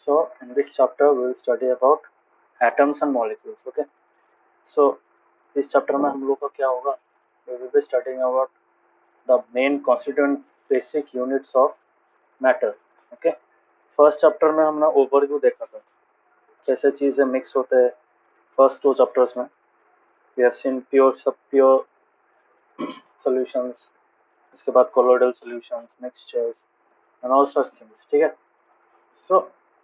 So in this chapter we will study about atoms and molecules. Okay. So इस chapter में हम लोग का क्या होगा? We will be studying about the main constituent basic units of matter. Okay. First chapter में हमने overview देखा था, कैसे चीजें मिक्स होते हैं. फर्स्ट टू चैप्टर्स में we have seen pure solutions, इसके बाद colloidal solutions, mixtures and all such things. ठीक है. So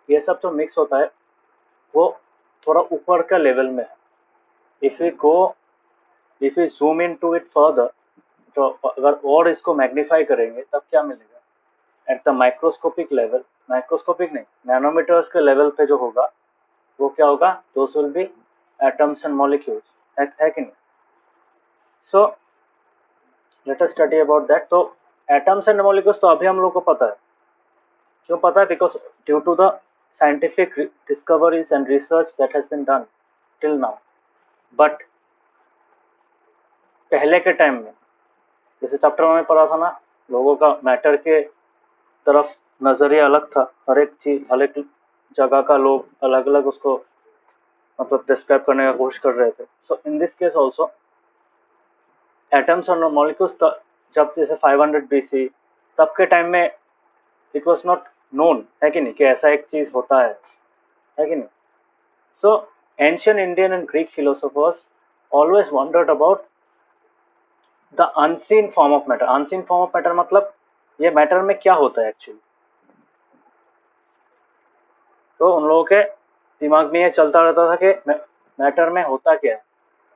ये सब जो मिक्स होता है वो थोड़ा ऊपर का लेवल में है. If we zoom into it इट फर्दर, तो अगर और इसको मैग्नीफाई करेंगे तब क्या मिलेगा? At the microscopic level, microscopic नहीं, नैनोमीटर्स के लेवल पे जो होगा वो क्या होगा? Those will be atoms and molecules. है कि नहीं? So let us study about that. तो एटम्स एंड मॉलिक्यूल्स तो अभी हम लोग को पता है. क्यों पता है? Because due to the scientific discoveries and research that has been done till now. But पहले के टाइम में, जैसे चैप्टर में पढ़ा था ना, लोगों का मैटर के तरफ नजरिया अलग था. हर एक चीज, हर एक जगह का लोग अलग अलग उसको मतलब डिस्क्राइब करने का कोशिश कर रहे थे. So in this case also atoms और मॉलिक्यूल्स जब जैसे 500 BC तब के टाइम में इट वाज नॉट नोन, है कि नहीं, कि ऐसा एक चीज होता है कि नहीं. So ancient Indian and Greek philosophers always wondered about the unseen form of matter. Unseen form of matter मतलब ये मैटर में क्या होता है एक्चुअली. तो उन लोगों के दिमाग में ये चलता रहता था कि मैटर में होता क्या है,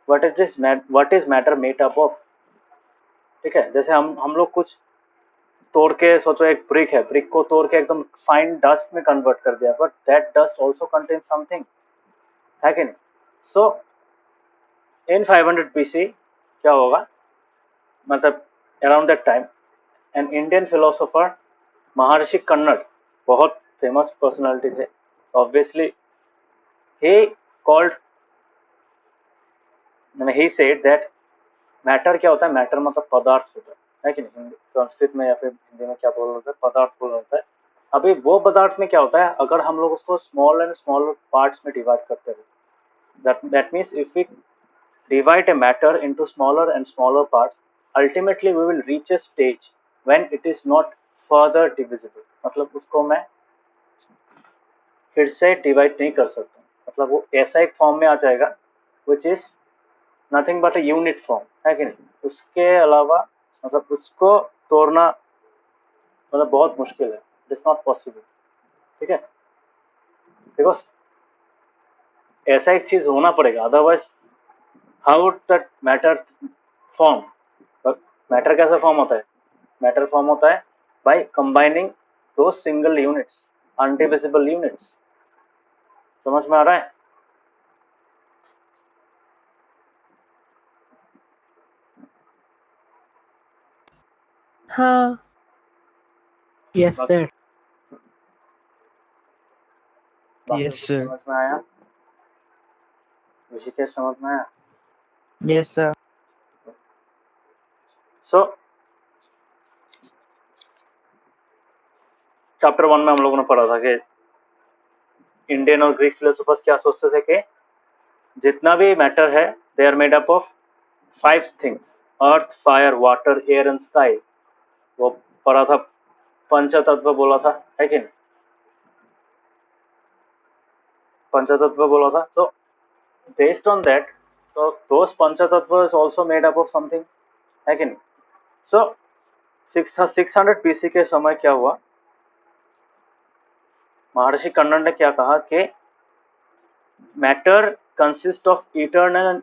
what is matter made up of. ठीक है. जैसे हम लोग कुछ तोड़ के सोचो, एक ब्रिक है, ब्रिक को तोड़ के एकदम फाइन डस्ट में कन्वर्ट कर दिया, but that dust also contain something, है कि नहीं. सो इन 500 BC क्या होगा, मतलब around that time an Indian philosopher महर्षि कन्नड़, बहुत फेमस पर्सनालिटी थे obviously. he called he said that matter क्या होता है? मैटर मतलब पदार्थ होता है कि नहीं. संस्कृत में या फिर हिंदी में क्या बोल होता है? पदार्थ बोल होता है. अभी वो पदार्थ में क्या होता है, अगर हम लोग उसको स्मॉल एंड स्मॉलर पार्ट्स में डिवाइड करते हैं, that means if we divide a matter into smaller and smaller parts, ultimately we will reach a stage when it is not further divisible. मतलब उसको मैं फिर से डिवाइड नहीं कर सकता. मतलब वो ऐसा एक फॉर्म में आ जाएगा which is nothing but a unit form, है कि नहीं. उसके अलावा मतलब उसको तोड़ना मतलब बहुत मुश्किल है. It is not possible. ठीक है. बिकॉज ऐसा एक चीज होना पड़ेगा, otherwise how would that matter form. Matter कैसा फॉर्म होता है? मैटर फॉर्म होता है बाय कंबाइनिंग दो सिंगल यूनिट्स, अनडिविजिबल यूनिट्स. समझ में आ रहा है? हाँ. Yes, sir. बाकी Yes, कुछ sir. समझ में आया? ऋषिकेश समझ में आया? Yes, sir. सो चैप्टर 1 में हम लोगों ने पढ़ा था कि इंडियन और ग्रीक फिलोसोफर्स क्या सोचते थे कि जितना भी मैटर है they are made up of 5 things: earth, fire, water, air and sky. वो पढ़ा था, पंचतत्व बोला था, है कि नहीं? पंचतत्व बोला था. सो बेस्ड ऑन दैट, सो दोस पंचतत्व is also made up of something, है कि नहीं. सो 600 BC के समय क्या हुआ, महर्षि कन्नड़ ने क्या कहा कि matter consist of eternal and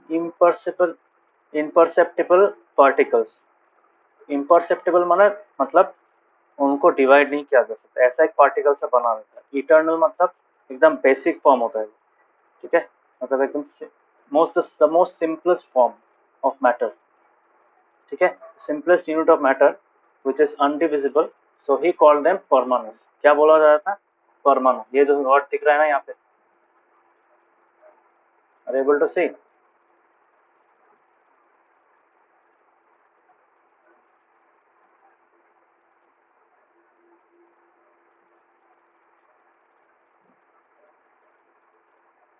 imperceptible particles. Imperceptible माने मतलब उनको डिवाइड नहीं किया जा सकता, ऐसा एक पार्टिकल से बना रहता है. इटर्नल मतलब एकदम बेसिक फॉर्म होता है. ठीक है. मतलब एकदम most simplest form of matter. ठीक है. Simplest unit of matter which is undivisible. So he called them परमाणु. क्या बोला जा रहा था? परमाणु. ये जो वर्ड दिख रहा है ना यहाँ पे, आर एबल टू सी?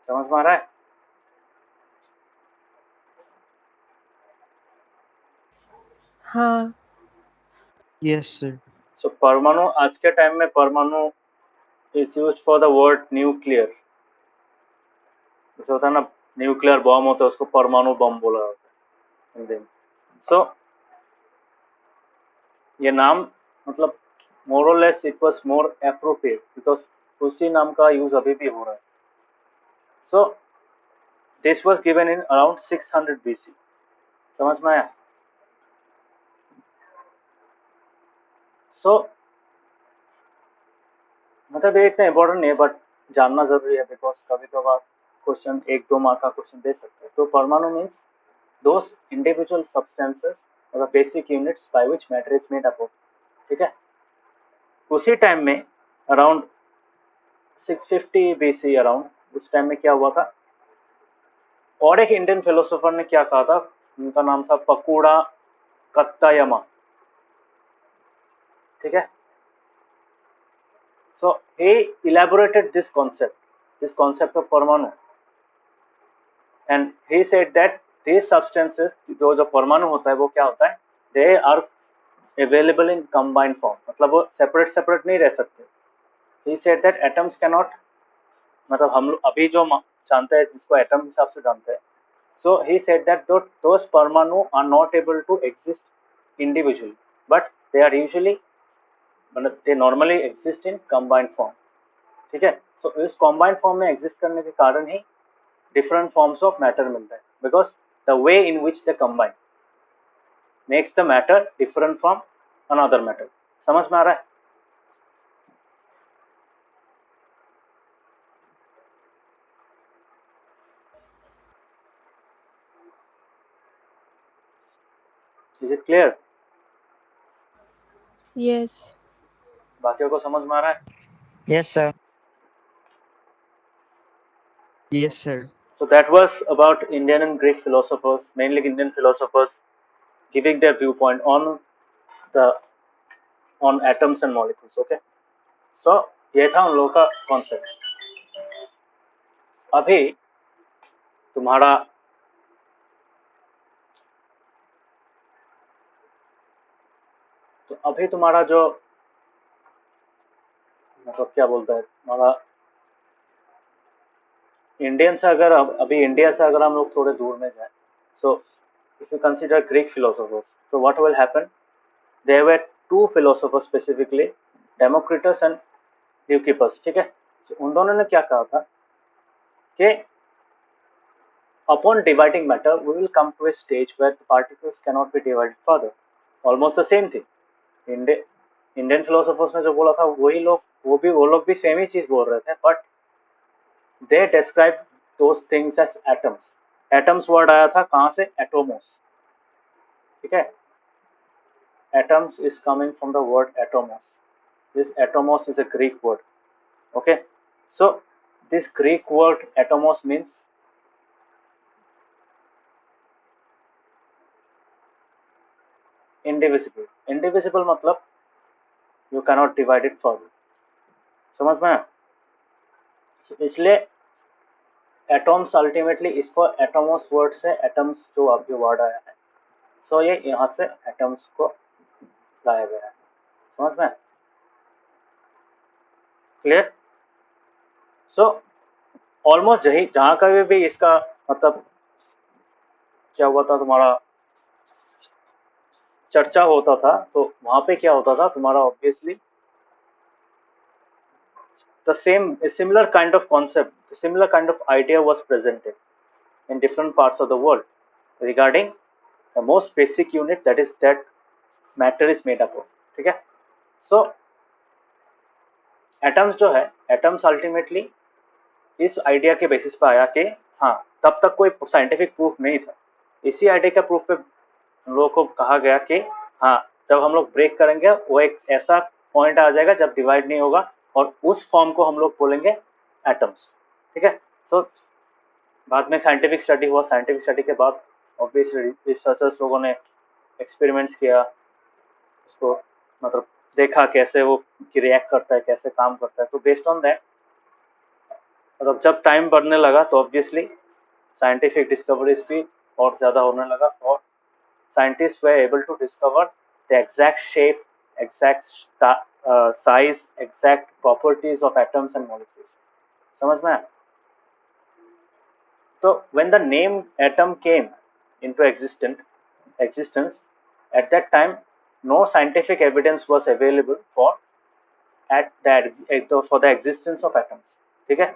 समझ में आ रहा है? हाँ. Yes, sir. सो परमाणु, आज के टाइम में परमाणु is used for the word nuclear. जैसे होता है ना, न्यूक्लियर बॉम्ब होता है, उसको परमाणु बम बोला जाता है हिंदी में। सो ये नाम मतलब मोर और less it was more appropriate because उसी नाम का यूज अभी भी हो रहा है। So this was given in around 600 BC। समझ में आया? सो मतलब ये इतना इम्पोर्टेंट नहीं है, बट जानना जरूरी है बिकॉज कभी कभार क्वेश्चन 1-2 मार्क का क्वेश्चन दे सकते हैं। तो परमाणु मीन्स दोस इंडिविजुअल सब्सटेंसेस और the basic units by which matter is made up of. ठीक है? उसी टाइम में अराउंड 650 BC अराउंड उस टाइम में क्या हुआ था, और एक इंडियन फिलोसोफर ने क्या कहा था, उनका नाम था पकुड़ा कत्तायमा। ठीक है? सो he elaborated this concept of परमाणु, and he said that these substances, जो परमाणु होता है वो क्या होता है, they are available in combined form, मतलब वो सेपरेट नहीं रह सकते। he said that atoms cannot, मतलब हम लोग अभी जो जानते हैं जिसको एटम हिसाब से जानते हैं, so he said that those परमाणु are not able to exist individually but they are usually, मतलब they normally exist in combined form। ठीक है? सो इस कॉम्बाइंड फॉर्म में एग्जिस्ट करने के कारण ही डिफरेंट फॉर्म्स ऑफ मैटर मिलता है, because the way in which the combine makes the matter different from another matter. समझ में आ रहा है? Is it clear? Yes. बाकियों को समझ में आ रहा है? Yes, sir. Yes, sir. So that was about Indian and Greek philosophers, mainly Indian philosophers, giving their viewpoint the on atoms and molecules. Okay, so ये था उन लोगों का कॉन्सेप्ट। अभी तुम्हारा जो मतलब क्या बोलता है तुम्हारा इंडियन से, अगर अभी इंडिया से अगर हम लोग थोड़े दूर में जाए, so if you consider Greek philosophers, so what will happen, there were two philosophers specifically, Democritus and Leucippus. ठीक है? so, उन दोनों ने क्या कहा था कि upon dividing matter we will come to a stage where the particles cannot be divided further, almost the same thing। Indian philosophers ने जो बोला था वही लोग, वो लोग भी सेम ही चीज बोल रहे थे, but they describe those things as atoms. Atoms word आया था कहां से? एटोमोस। ठीक है? atoms is coming from the word atomos. This atomos is a Greek word. Okay, so this Greek word atomos means indivisible। indivisible मतलब you cannot divide it further। समझ में आया? so, इसलिए एटॉम्स अल्टीमेटली, इसको atomos word से atoms जो अब जो वर्ड आया है, सो ये यहाँ से एटम्स को लाया गया है। समझ में? क्लियर? सो ऑलमोस्ट जहां का भी इसका मतलब क्या हुआ था, तुम्हारा चर्चा होता था, तो वहां पे क्या होता था तुम्हारा, obviously the similar kind of concept, similar kind of idea was presented in different parts of the world regarding the most basic unit, that is that matter is made up of। ठीक है? सो atoms जो है, atoms ultimately इस idea के basis पे आया कि हाँ, तब तक कोई साइंटिफिक प्रूफ नहीं था। इसी आइडिया के प्रूफ पे हम लोगों को कहा गया कि हाँ, जब हम लोग ब्रेक करेंगे वो एक ऐसा पॉइंट आ जाएगा जब डिवाइड नहीं होगा, और उस फॉर्म को हम लोग बोलेंगे एटम्स। ठीक है? सो बाद में साइंटिफिक स्टडी हुआ, साइंटिफिक स्टडी के बाद ऑब्वियसली रिसर्चर्स लोगों ने एक्सपेरिमेंट्स किया, उसको मतलब देखा कैसे वो रिएक्ट करता है, कैसे काम करता है। तो बेस्ड ऑन दैट मतलब जब टाइम बढ़ने लगा तो ऑब्वियसली साइंटिफिक डिस्कवरीज भी और ज़्यादा होने लगा और scientists were able to discover the exact shape, exact size, exact properties of atoms and molecules. समझ में आया? So when the name atom came into existence, at that time no scientific evidence was available for for the existence of atoms. ठीक है?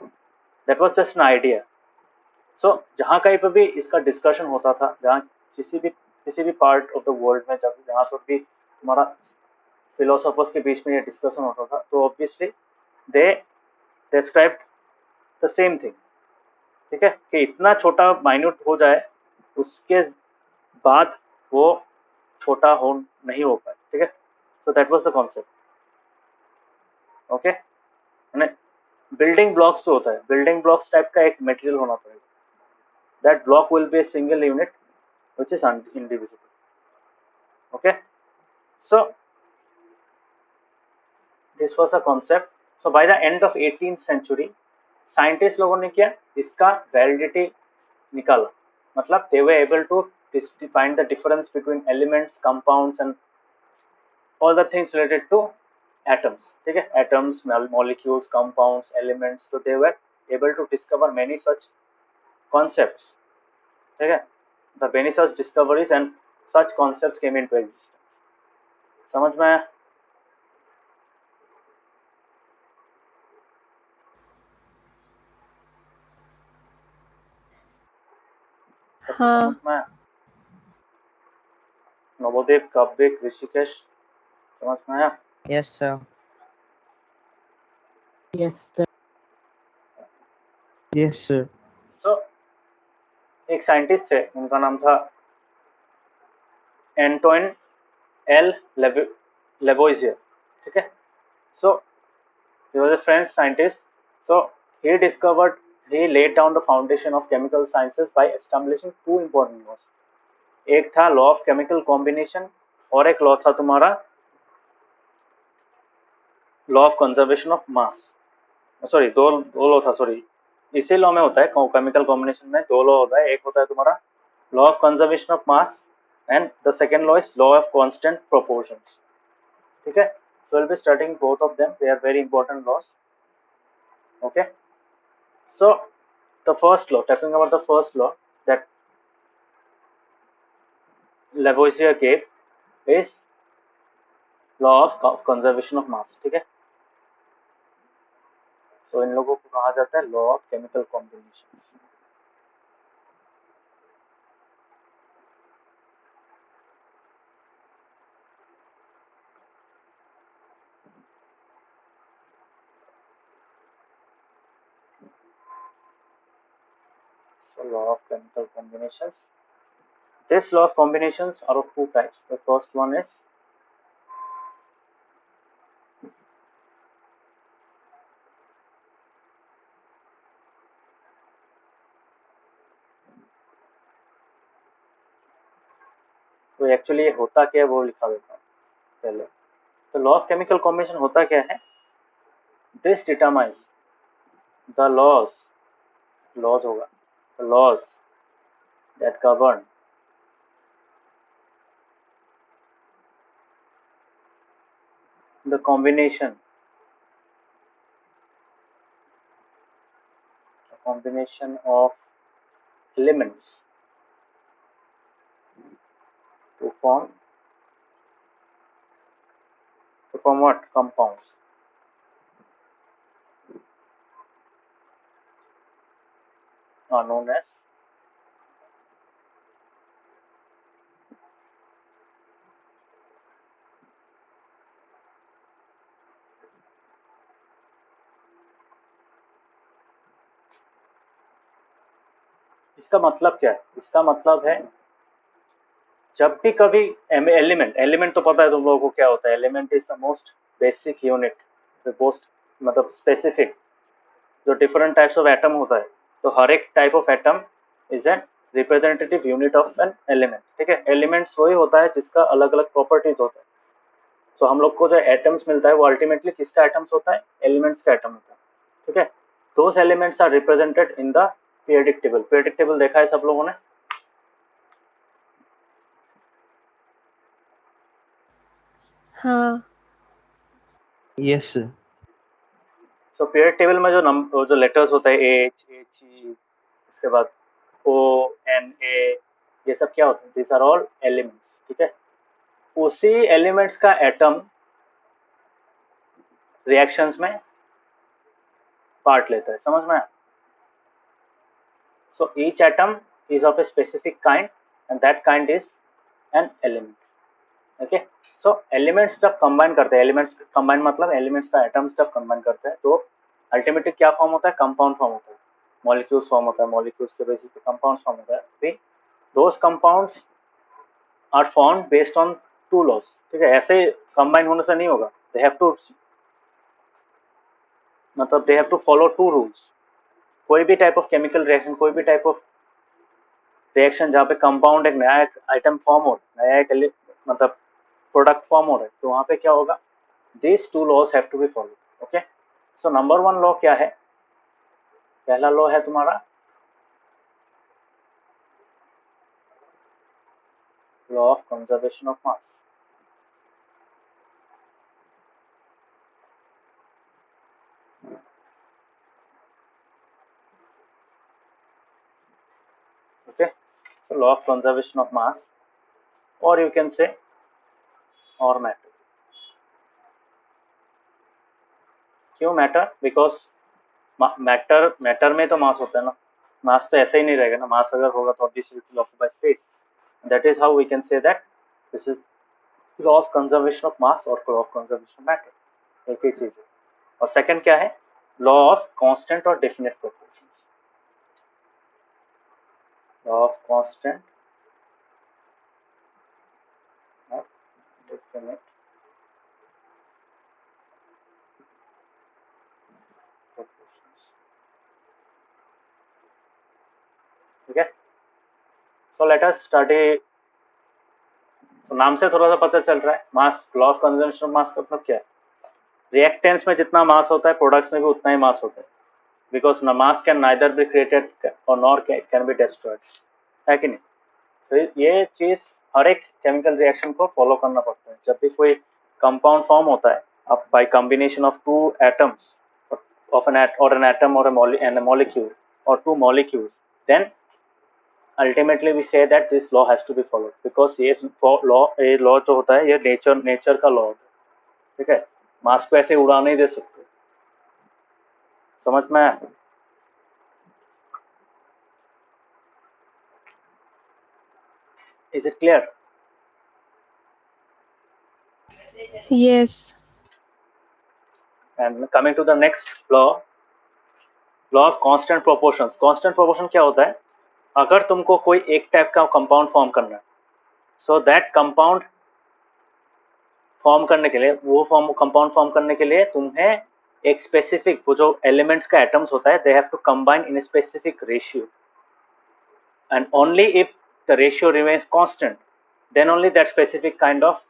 That was just an idea. So जहाँ कहीं पर भी इसका डिस्कशन होता था, जहाँ किसी भी पार्ट ऑफ द वर्ल्ड में जब जहाँ पर भी हमारा फिलोसोफर्स के बीच में ये डिस्कशन होता था, तो obviously they describe the same thing. ठीक है, कि इतना छोटा माइन्यूट हो जाए उसके बाद वो छोटा हो नहीं हो पाए. ठीक है, तो that was the concept. Okay, building blocks जो होता है, बिल्डिंग ब्लॉक्स टाइप का एक मटेरियल होना पड़ेगा. That block will be a single unit which is indivisible. Okay, so this was a concept. So by the end of 18th century scientist लोगों ने क्या इसका वैलिडिटी निकाला. मतलब they were able to find the difference between elements, compounds and all the things related to atoms. ठीक है, atoms, molecules, compounds, elements. So they were able to discover many such concepts. ठीक है, the many such discoveries and such concepts came into existence. समझ में आया? हाँ. समझ में आया? नवोदय, काव्यक, ऋषिकेश, समझ में आया? Yes, sir. Yes, sir. Yes, sir. So एक साइंटिस्ट थे, उनका नाम था एंटोइन एल लेवोइजियर. ठीक है, so he was a French scientist. So he discovered, he laid down the foundation of chemical sciences by establishing two important laws. एक था law of chemical combination और एक लॉ था तुम्हारा law of conservation of mass. Sorry, दो law था. Sorry, इसी law में होता है केमिकल कॉम्बिनेशन में दो लॉ होता है. एक होता है तुम्हारा law of conservation of mass and the second law is law of constant proportions. ठीक है, so we'll be studying both of them. They are very important laws. Okay, so the first law, talking about the first law that Lavoisier gave is law of conservation of mass. ठीक है, so इन लोगों को कहा जाता है law of chemical combinations. So law of chemical combinations. This law of combinations are of two types. The first one is तो actually ये होता क्या है वो लिखा देता हूँ पहले. तो लॉ ऑफ केमिकल कॉम्बिनेशन होता क्या है? दिस डिटरमाइंस द लॉज होगा, the laws that govern the combination of elements to form what? Compounds. Are known as इसका मतलब क्या है? इसका मतलब है जब भी कभी एलिमेंट तो पता है तुम लोगों को क्या होता है. Element is the most basic unit, the most मतलब स्पेसिफिक, जो डिफरेंट टाइप्स ऑफ एटम होता है. तो हर एक type of atom is an representative unit of an element. ठीक है, एलिमेंट्स वही होता है जिसका अलग अलग प्रॉपर्टीज होता है. तो हम लोग को जो एटम्स मिलता है वो अल्टीमेटली किसका एटम्स होता है? एलिमेंट्स का एटम होता है. ठीक है, those elements are represented in the periodic table. periodic table देखा है सब लोगों ने? हाँ yes sir. So period table में जो लेटर्स होता है एच एच ई, इसके बाद ओ एन ए, ये सब क्या होता है? दिस आर ऑल एलिमेंट्स, ठीक है। उसी एलिमेंट्स का एटम रिएक्शंस में पार्ट लेता है, समझ में आया? So each atom is of A specific kind and that kind is an element, okay. So elements जब कंबाइन करते हैं, एलिमेंट्स कंबाइन मतलब एलिमेंट्स का एटम्स जब कंबाइन करते हैं तो अल्टीमेटली क्या फॉर्म होता है? कंपाउंड फॉर्म होता है, मॉलिक्यूल्स फॉर्म होता है, मॉलिक्यूल्स के बेसिस पे कंपाउंड फॉर्म होता है। फिर those compounds are form based on two laws, ठीक है। ऐसे कंबाइन होने से नहीं होगा, दे हैव टू, मतलब they have to follow two rules. कोई भी टाइप ऑफ केमिकल रिएक्शन, कोई भी टाइप ऑफ रिएक्शन जहाँ पे कंपाउंड एक नया आइटम फॉर्म हो रहा है, नया एक मतलब प्रोडक्ट फॉर्म हो रहा है, तो वहाँ पे क्या होगा? This two laws have to be follow, okay. So number 1 law क्या है? पहला लॉ है तुम्हारा law of conservation of mass. okay, so law of conservation of mass, or you can say or matter. क्यों मैटर? बिकॉज मैटर में तो मास होता है ना, मास तो ऐसे ही नहीं रहेगा ना, मास अगर होगा तो obviously it will occupy space. That is how we can say that this is law of conservation of mass और law of conservation of matter, एक ही चीज है। और सेकंड क्या है? लॉ ऑफ कांस्टेंट और definite proportions. Law of constant और डेफिनेट प्रोपोर्शंस, ठीक है। So let us study. तो नाम से थोड़ा सा पता चल रहा है, mass, law of conservation of मास का मतलब क्या है? रिएक्टेंट्स में जितना मास होता है, प्रोडक्ट्स में भी उतना ही मास होता है, because mass can neither be created और नॉर कैन बी डिस्ट्रॉयड, है कि नहीं? तो ये चीज हर एक केमिकल रिएक्शन को फॉलो करना पड़ता है। जब भी कोई कंपाउंड फॉर्म होता है, अब bye combination of two atoms of an atom or and a molecule or two molecules, then ultimately we say that this law has to be followed, because ये law जो होता है ये नेचर का law होता है, ठीक है। मास को ऐसे उड़ा नहीं दे सकते, समझ में आया? Is it clear? yes And coming to the next law, law of constant proportions. constant proportion क्या होता है? अगर तुमको कोई एक टाइप का कंपाउंड फॉर्म करना है, सो दैट कंपाउंड फॉर्म करने के लिए, वो कंपाउंड फॉर्म करने के लिए तुम्हें एक स्पेसिफिक, वो जो एलिमेंट्स का एटम्स होता है, they have to combine in specific ratio, and only if the ratio remains constant, then only that specific kind of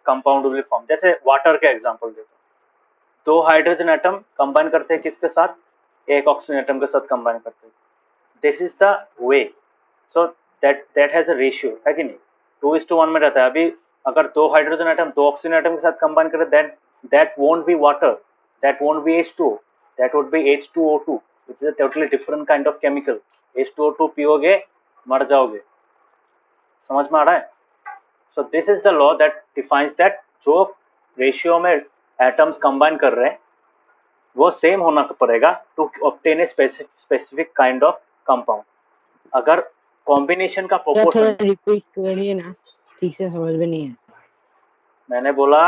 compound will form. जैसे वाटर का एग्जांपल देता हूँ, दो हाइड्रोजन एटम कंबाइन करते हैं किसके साथ? एक ऑक्सीजन एटम के साथ कंबाइन करते हैं। This is the way, so that has a ratio, है कि नहीं? 2:1 में रहता है। अभी अगर दो हाइड्रोजन एटम दो ऑक्सीजन एटम के साथ कंबाइन करें, that won't be water, that won't be H2O, that would be H2O2, which is a totally different kind of chemical. H2O2 पियोगे मर जाओगे, समझ में आ रहा है? So this is the law that defines that जो रेशियो में एटम्स कंबाइन कर रहे हैं वो सेम होना पड़ेगा to obtain a specific kind of compound. अगर कॉम्बिनेशन का थोड़ा प्रोपोर्शन, रिपीट करिए ना, ठीक से समझ में नहीं है। मैंने बोला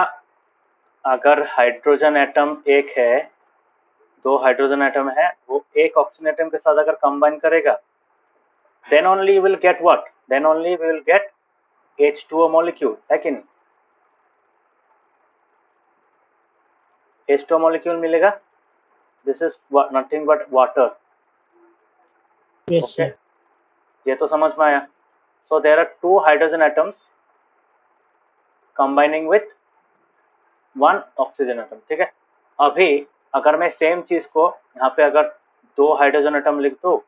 अगर हाइड्रोजन एटम एक है, दो हाइड्रोजन एटम है, वो एक ऑक्सीजन एटम के साथ अगर कंबाइन करेगा, then only you will get what? Then only we will get H2O molecule, है कि नहीं? H2O मॉलिक्यूल मिलेगा। This is nothing but water, yes okay. Sir. ये तो समझ में आया। So there are two hydrogen atoms combining with one oxygen atom, ठीक है। अभी अगर मैं सेम चीज को यहाँ पे अगर 2 हाइड्रोजन एटम लिख दो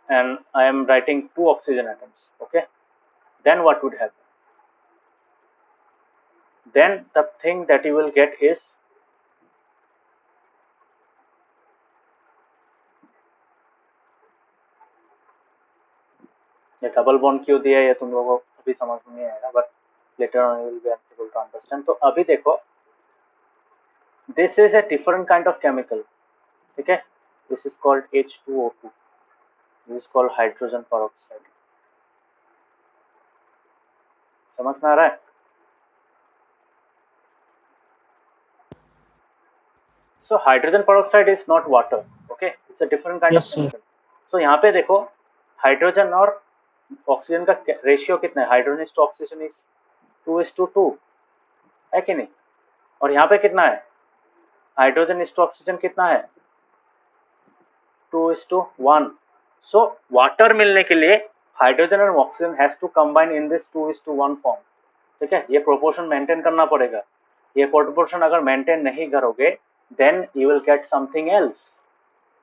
and I am writing 2 oxygen atoms, okay, then what would happen? Then the thing that you will get is ये डबल बॉन्ड क्यों दिया है ये तुम लोगों को अभी समझ में नहीं आएगा, but later on you will be able to understand. तो अभी देखो, this is a different kind of chemical, ठीक है, this is called H2O2, this is called hydrogen peroxide. समझ में आ रहा है? So hydrogen peroxide is not water, okay, it's a different kind Yes, of sir. chemical. So यहाँ पे देखो हाइड्रोजन और ऑक्सीजन का रेशियो कितना है, hydrogen is to oxygen is 2:2 है कि नहीं, और यहाँ पे कितना है, हाइड्रोजन इज टू ऑक्सीजन कितना है, 2:1. सो वाटर मिलने के लिए हाइड्रोजन और oxygen has to combine in this 2:1 form, ठीक है, ये प्रोपोर्शन मेंटेन करना पड़ेगा. ये प्रोपोर्शन अगर मेंटेन नहीं करोगे then you will get something else,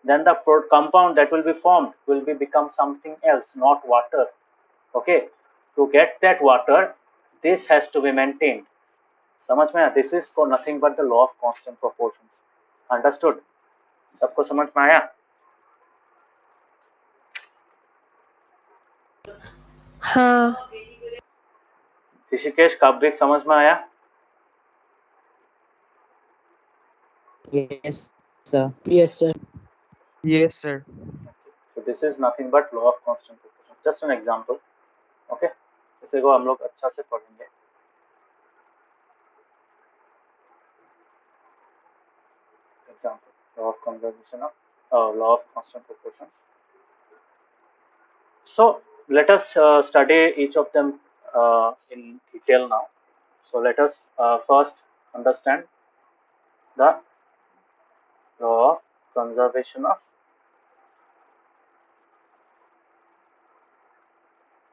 then the compound that will be formed will be become something else, not water. Okay, to get that water this has to be maintained. समझ में आया? This is for nothing but the law of constant proportions. Understood? सबको समझ में आया? हाँ. ऋषिकेश कब भी समझ में आया? Yes, sir. Yes, sir. Yes, sir. So this is nothing but law of constant proportion. Just an example. Okay, इसे को हम लोग अच्छा से पढ़ेंगे. Example, law of conservation of law of constant proportions. So let us study each of them in detail now. So let us first understand the law of conservation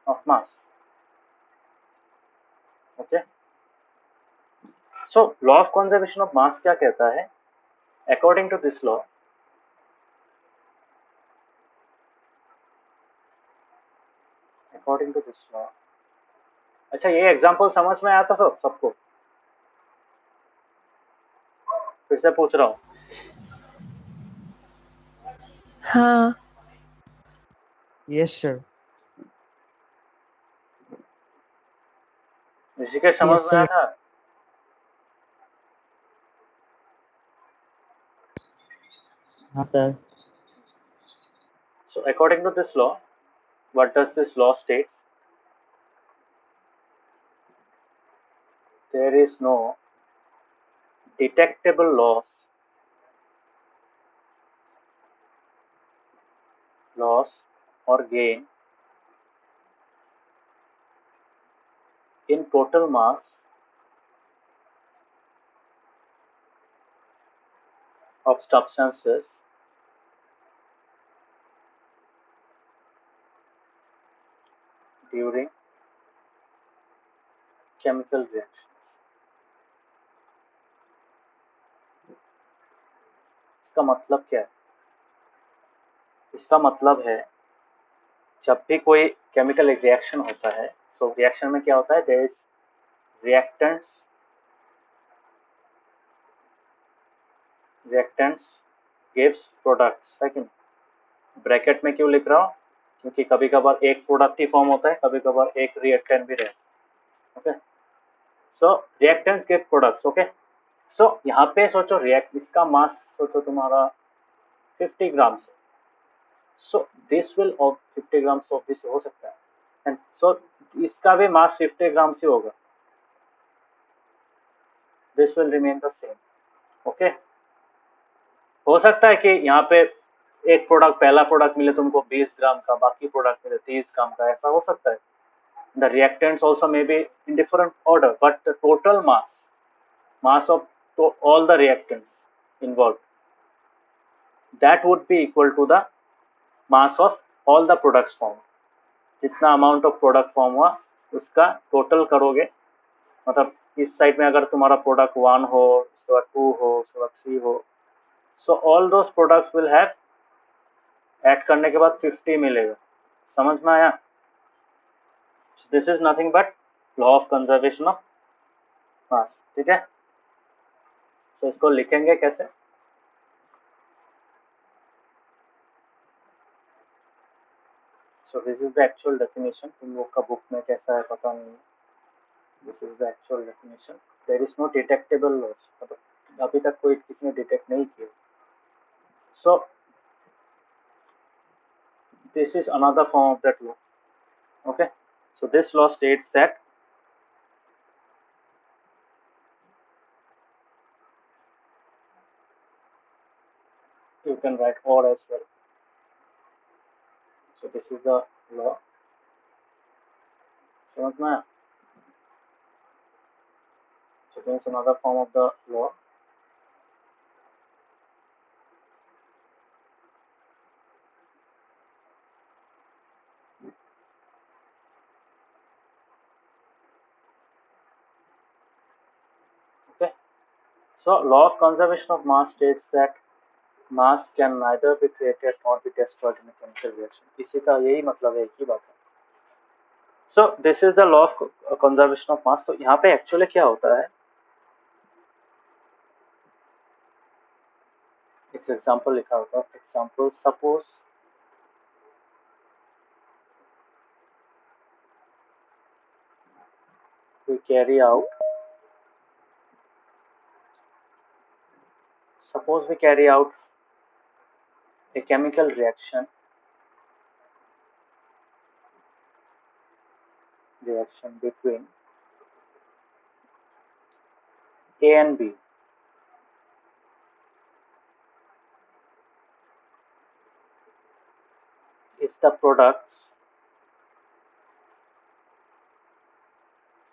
of mass. Okay. So law of conservation of mass क्या कहता है? According to this law, अच्छा ये example समझ में आया था सबको? फिर से पूछ रहा हूँ. हाँ. Yes, sir. ऋषिकेश समझ Yes, में आया sir. था? हाँ, sir. So according to this law, what does this law states? There is no detectable loss or gain in total mass of substances during chemical reactions. इसका मतलब क्या है? इसका मतलब है जब भी कोई केमिकल रिएक्शन होता है, सो रिएक्शन में क्या होता है, there is reactants gives products, है कि नहीं? ब्रैकेट में क्यों लिख रहा हूँ? क्योंकि कभी कभार एक प्रोडक्ट ही फॉर्म होता है, कभी कभार एक रिएक्टेंट भी रहता है. ओके, सो रिएक्टेंट्स गिव प्रोडक्ट्स. ओके, सो यहाँ पे सोचो इसका मास सोचो तुम्हारा 50 ग्राम से. So this will 50 gram obviously हो सकता है, एंड सो इसका भी मास 50 ग्राम से होगा. This will remain the same. Okay, हो सकता है कि यहाँ पे एक प्रोडक्ट, पहला प्रोडक्ट मिले तुमको 20 ग्राम का, बाकी प्रोडक्ट मिले 30 ग्राम का, ऐसा हो सकता है. The reactants also may be in different order, but the total mass of all the reactants involved, that would be equal to the mass of all the products formed. जितना अमाउंट ऑफ प्रोडक्ट फॉर्म हुआ उसका total करोगे, मतलब इस side में अगर तुम्हारा product 1 हो, उसके बाद 2 हो, उसके बाद 3 हो, so all those products will have, add करने के बाद 50 मिलेगा। समझ में आया? This is nothing but law of conservation of मास। ठीक है, सो इसको लिखेंगे कैसे? सो this is the actual definition. तुम लोग का बुक में कैसा है पता नहीं है। This is the actual definition. There is no detectable loss, मतलब अभी तक कोई किसी ने डिटेक्ट नहीं किया। सो this is another form of that law. Okay, so this law states that you can write or as well. So this is the law. समझ में आया? So this is another form of the law. Okay, so law of conservation of mass states that mass can neither be created nor be destroyed in a chemical reaction. इसी का यही मतलब है, एक ही बात है। So this is the law of conservation of mass. तो यहाँ पे एक्चुअली क्या होता है, एक एग्जांपल लिखा होगा। Example, suppose we carry out a chemical reaction between A and B. If the products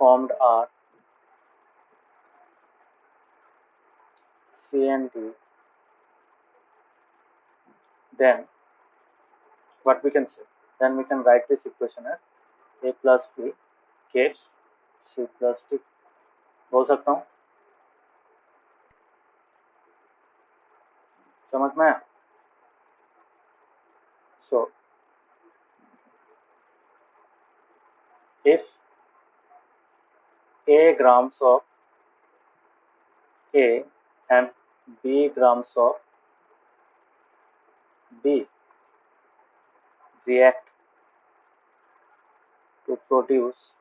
formed are C and D, then what we can say? Then we can write this equation as A plus B gives C plus D. बोल सकता हूँ? समझ में आया? So if A grams of A and B grams of B react to produce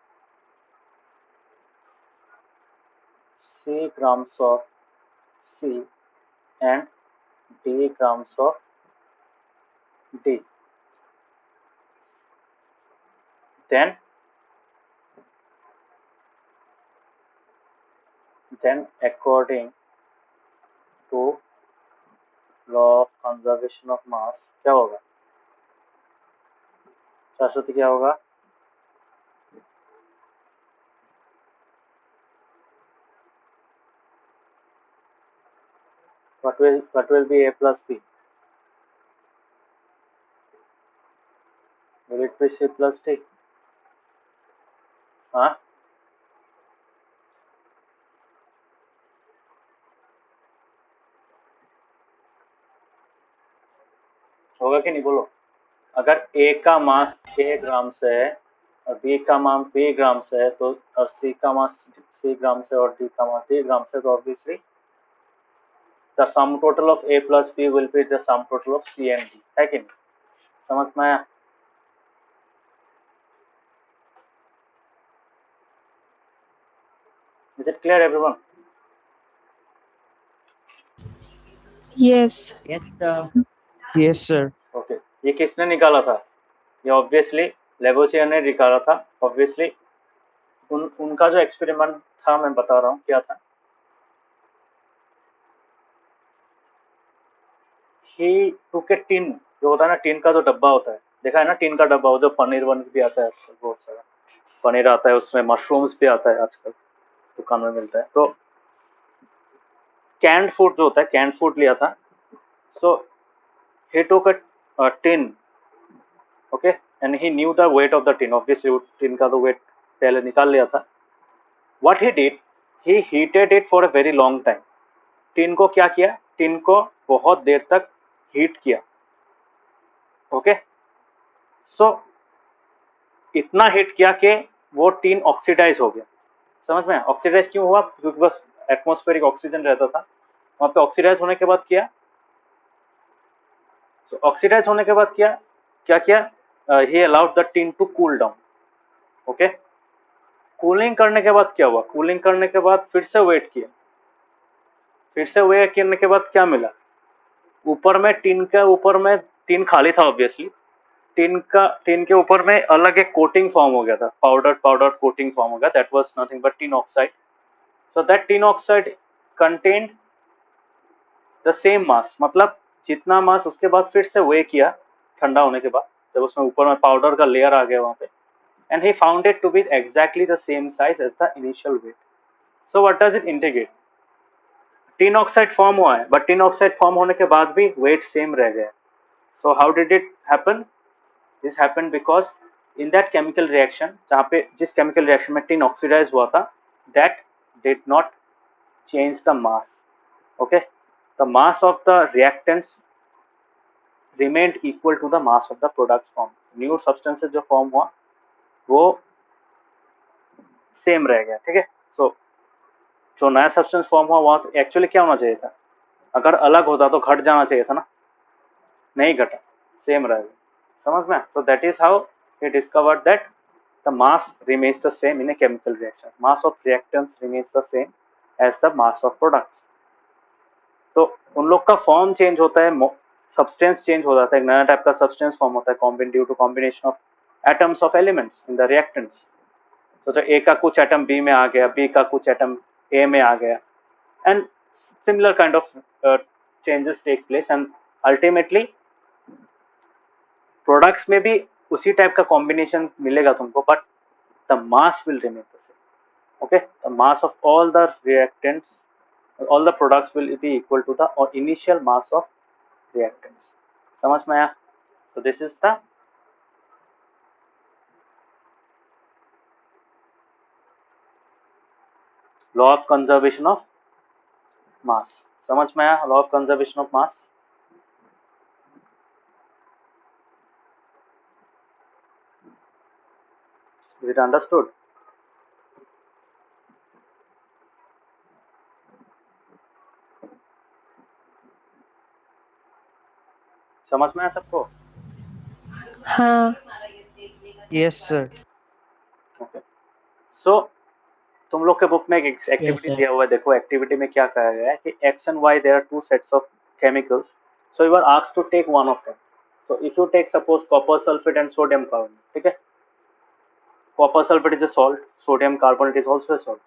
C grams of C and D grams of D, then according to law of conservation of mass क्या होगा? शाश्वती क्या होगा? What will be A plus B? Will it be C plus D? हाँ, होगा कि नहीं बोलो? अगर A का मास A ग्राम से है और B का मास B ग्राम से है, तो और C का मास C ग्राम से और D का मास D ग्राम से, तो obviously the sum total of A plus B will be the sum total of C and D, है कि नहीं? समझ में आया? Is it clear everyone? Yes. Yes, sir. Yes, sir. Okay, ये किसने निकाला था? ये ऑब्वियसली लेवोसियर ने निकाला था। ऑब्वियसली उनका जो एक्सपेरिमेंट था, मैं बता रहा हूँ क्या था। He took a tin, जो होता है ना, टीन का जो डब्बा होता है, देखा है ना टीन का डब्बा, वो जो पनीर वन भी आता है आजकल, बहुत सारा पनीर आता है उसमें, मशरूम्स भी आता है आजकल, दुकान में मिलता है। तो कैंड फूड जो होता है, कैंड फूड लिया था। सो he took a tin, okay, and he knew the weight of the tin. Obviously tin का तो वेट पहले निकाल लिया था। What he did, he heated it for a very long time. Tin को क्या किया, टिन को बहुत देर तक हीट किया। ओके, सो इतना हीट किया कि वो टिन ऑक्सीडाइज हो गया। समझ में? ऑक्सीडाइज क्यों हुआ? क्योंकि बस एटमॉस्फेरिक ऑक्सीजन रहता था वहां पे। ऑक्सीडाइज होने के बाद किया, सो ऑक्सीडाइज होने के बाद क्या किया, he allowed the tin to cool down. Okay, cooling करने के बाद क्या हुआ? कूलिंग करने के बाद फिर से वेट किया। फिर से वेट करने के बाद क्या मिला? ऊपर में टिन के ऊपर में, टिन खाली था ऑब्वियसली, टिन के ऊपर में अलग एक कोटिंग फॉर्म हो गया था, पाउडर कोटिंग फॉर्म हो गया। That was nothing but tin oxide. So that tin oxide contained the same mass, मतलब जितना मास उसके बाद फिर से वे किया ठंडा होने के बाद, जब उसमें ऊपर में पाउडर का लेयर आ गया वहां पे, and he found it to be exactly the same size as the initial weight. So what does it indicate? Tin oxide form हुआ है, बट टिन ऑक्साइड फॉर्म होने के बाद भी वेट सेम रह गया। So how did it happen? This happened because in that chemical reaction, जहाँ पे जिस केमिकल रिएक्शन में टिन ऑक्सीडाइज हुआ था, that did not change the mass. Okay, the mass of the reactants remained equal to the mass of the products form. New substances जो form हुआ वो same रह गया। ठीक है, सो जो नया सब्सटेंस फॉर्म हुआ वहां एक्चुअली क्या होना चाहिए था? अगर अलग होता तो घट जाना चाहिए था ना, नहीं घटा, सेम रह गया। समझ में? So that is how he discovered that the mass remains the same in a chemical reaction. Mass of reactants remains the same as the mass of products. तो उन लोग का फॉर्म चेंज होता है, सब्सटेंस चेंज हो जाता है, एक नया टाइप का सब्सटेंस फॉर्म होता है due to combination of atoms of elements in the reactants. तो ए का कुछ एटम बी में आ गया, बी का कुछ एटम ए में आ गया, and similar kind of changes take place, and ultimately products में भी उसी टाइप का कॉम्बिनेशन मिलेगा तुमको, but the mass will remain the same. Okay, the mass of all the reactants, all the products will be equal to the initial mass of reactants. समझ में आया? So this is the law of conservation of mass. समझ में आया? law of conservation of mass. Is it understood? समझ में आया सबको? हाँ, Yes, sir. ओके, सो तुम लोग के बुक में एक Yes, एक्टिविटी sir. दिया हुआ है। देखो एक्टिविटी में क्या कहा गया है कि X and Y there are two sets of chemicals, so you are asked to take one of them. So if you take suppose copper sulphate and sodium carbonate, ठीक है, copper sulphate is a salt, sodium carbonate is also a salt.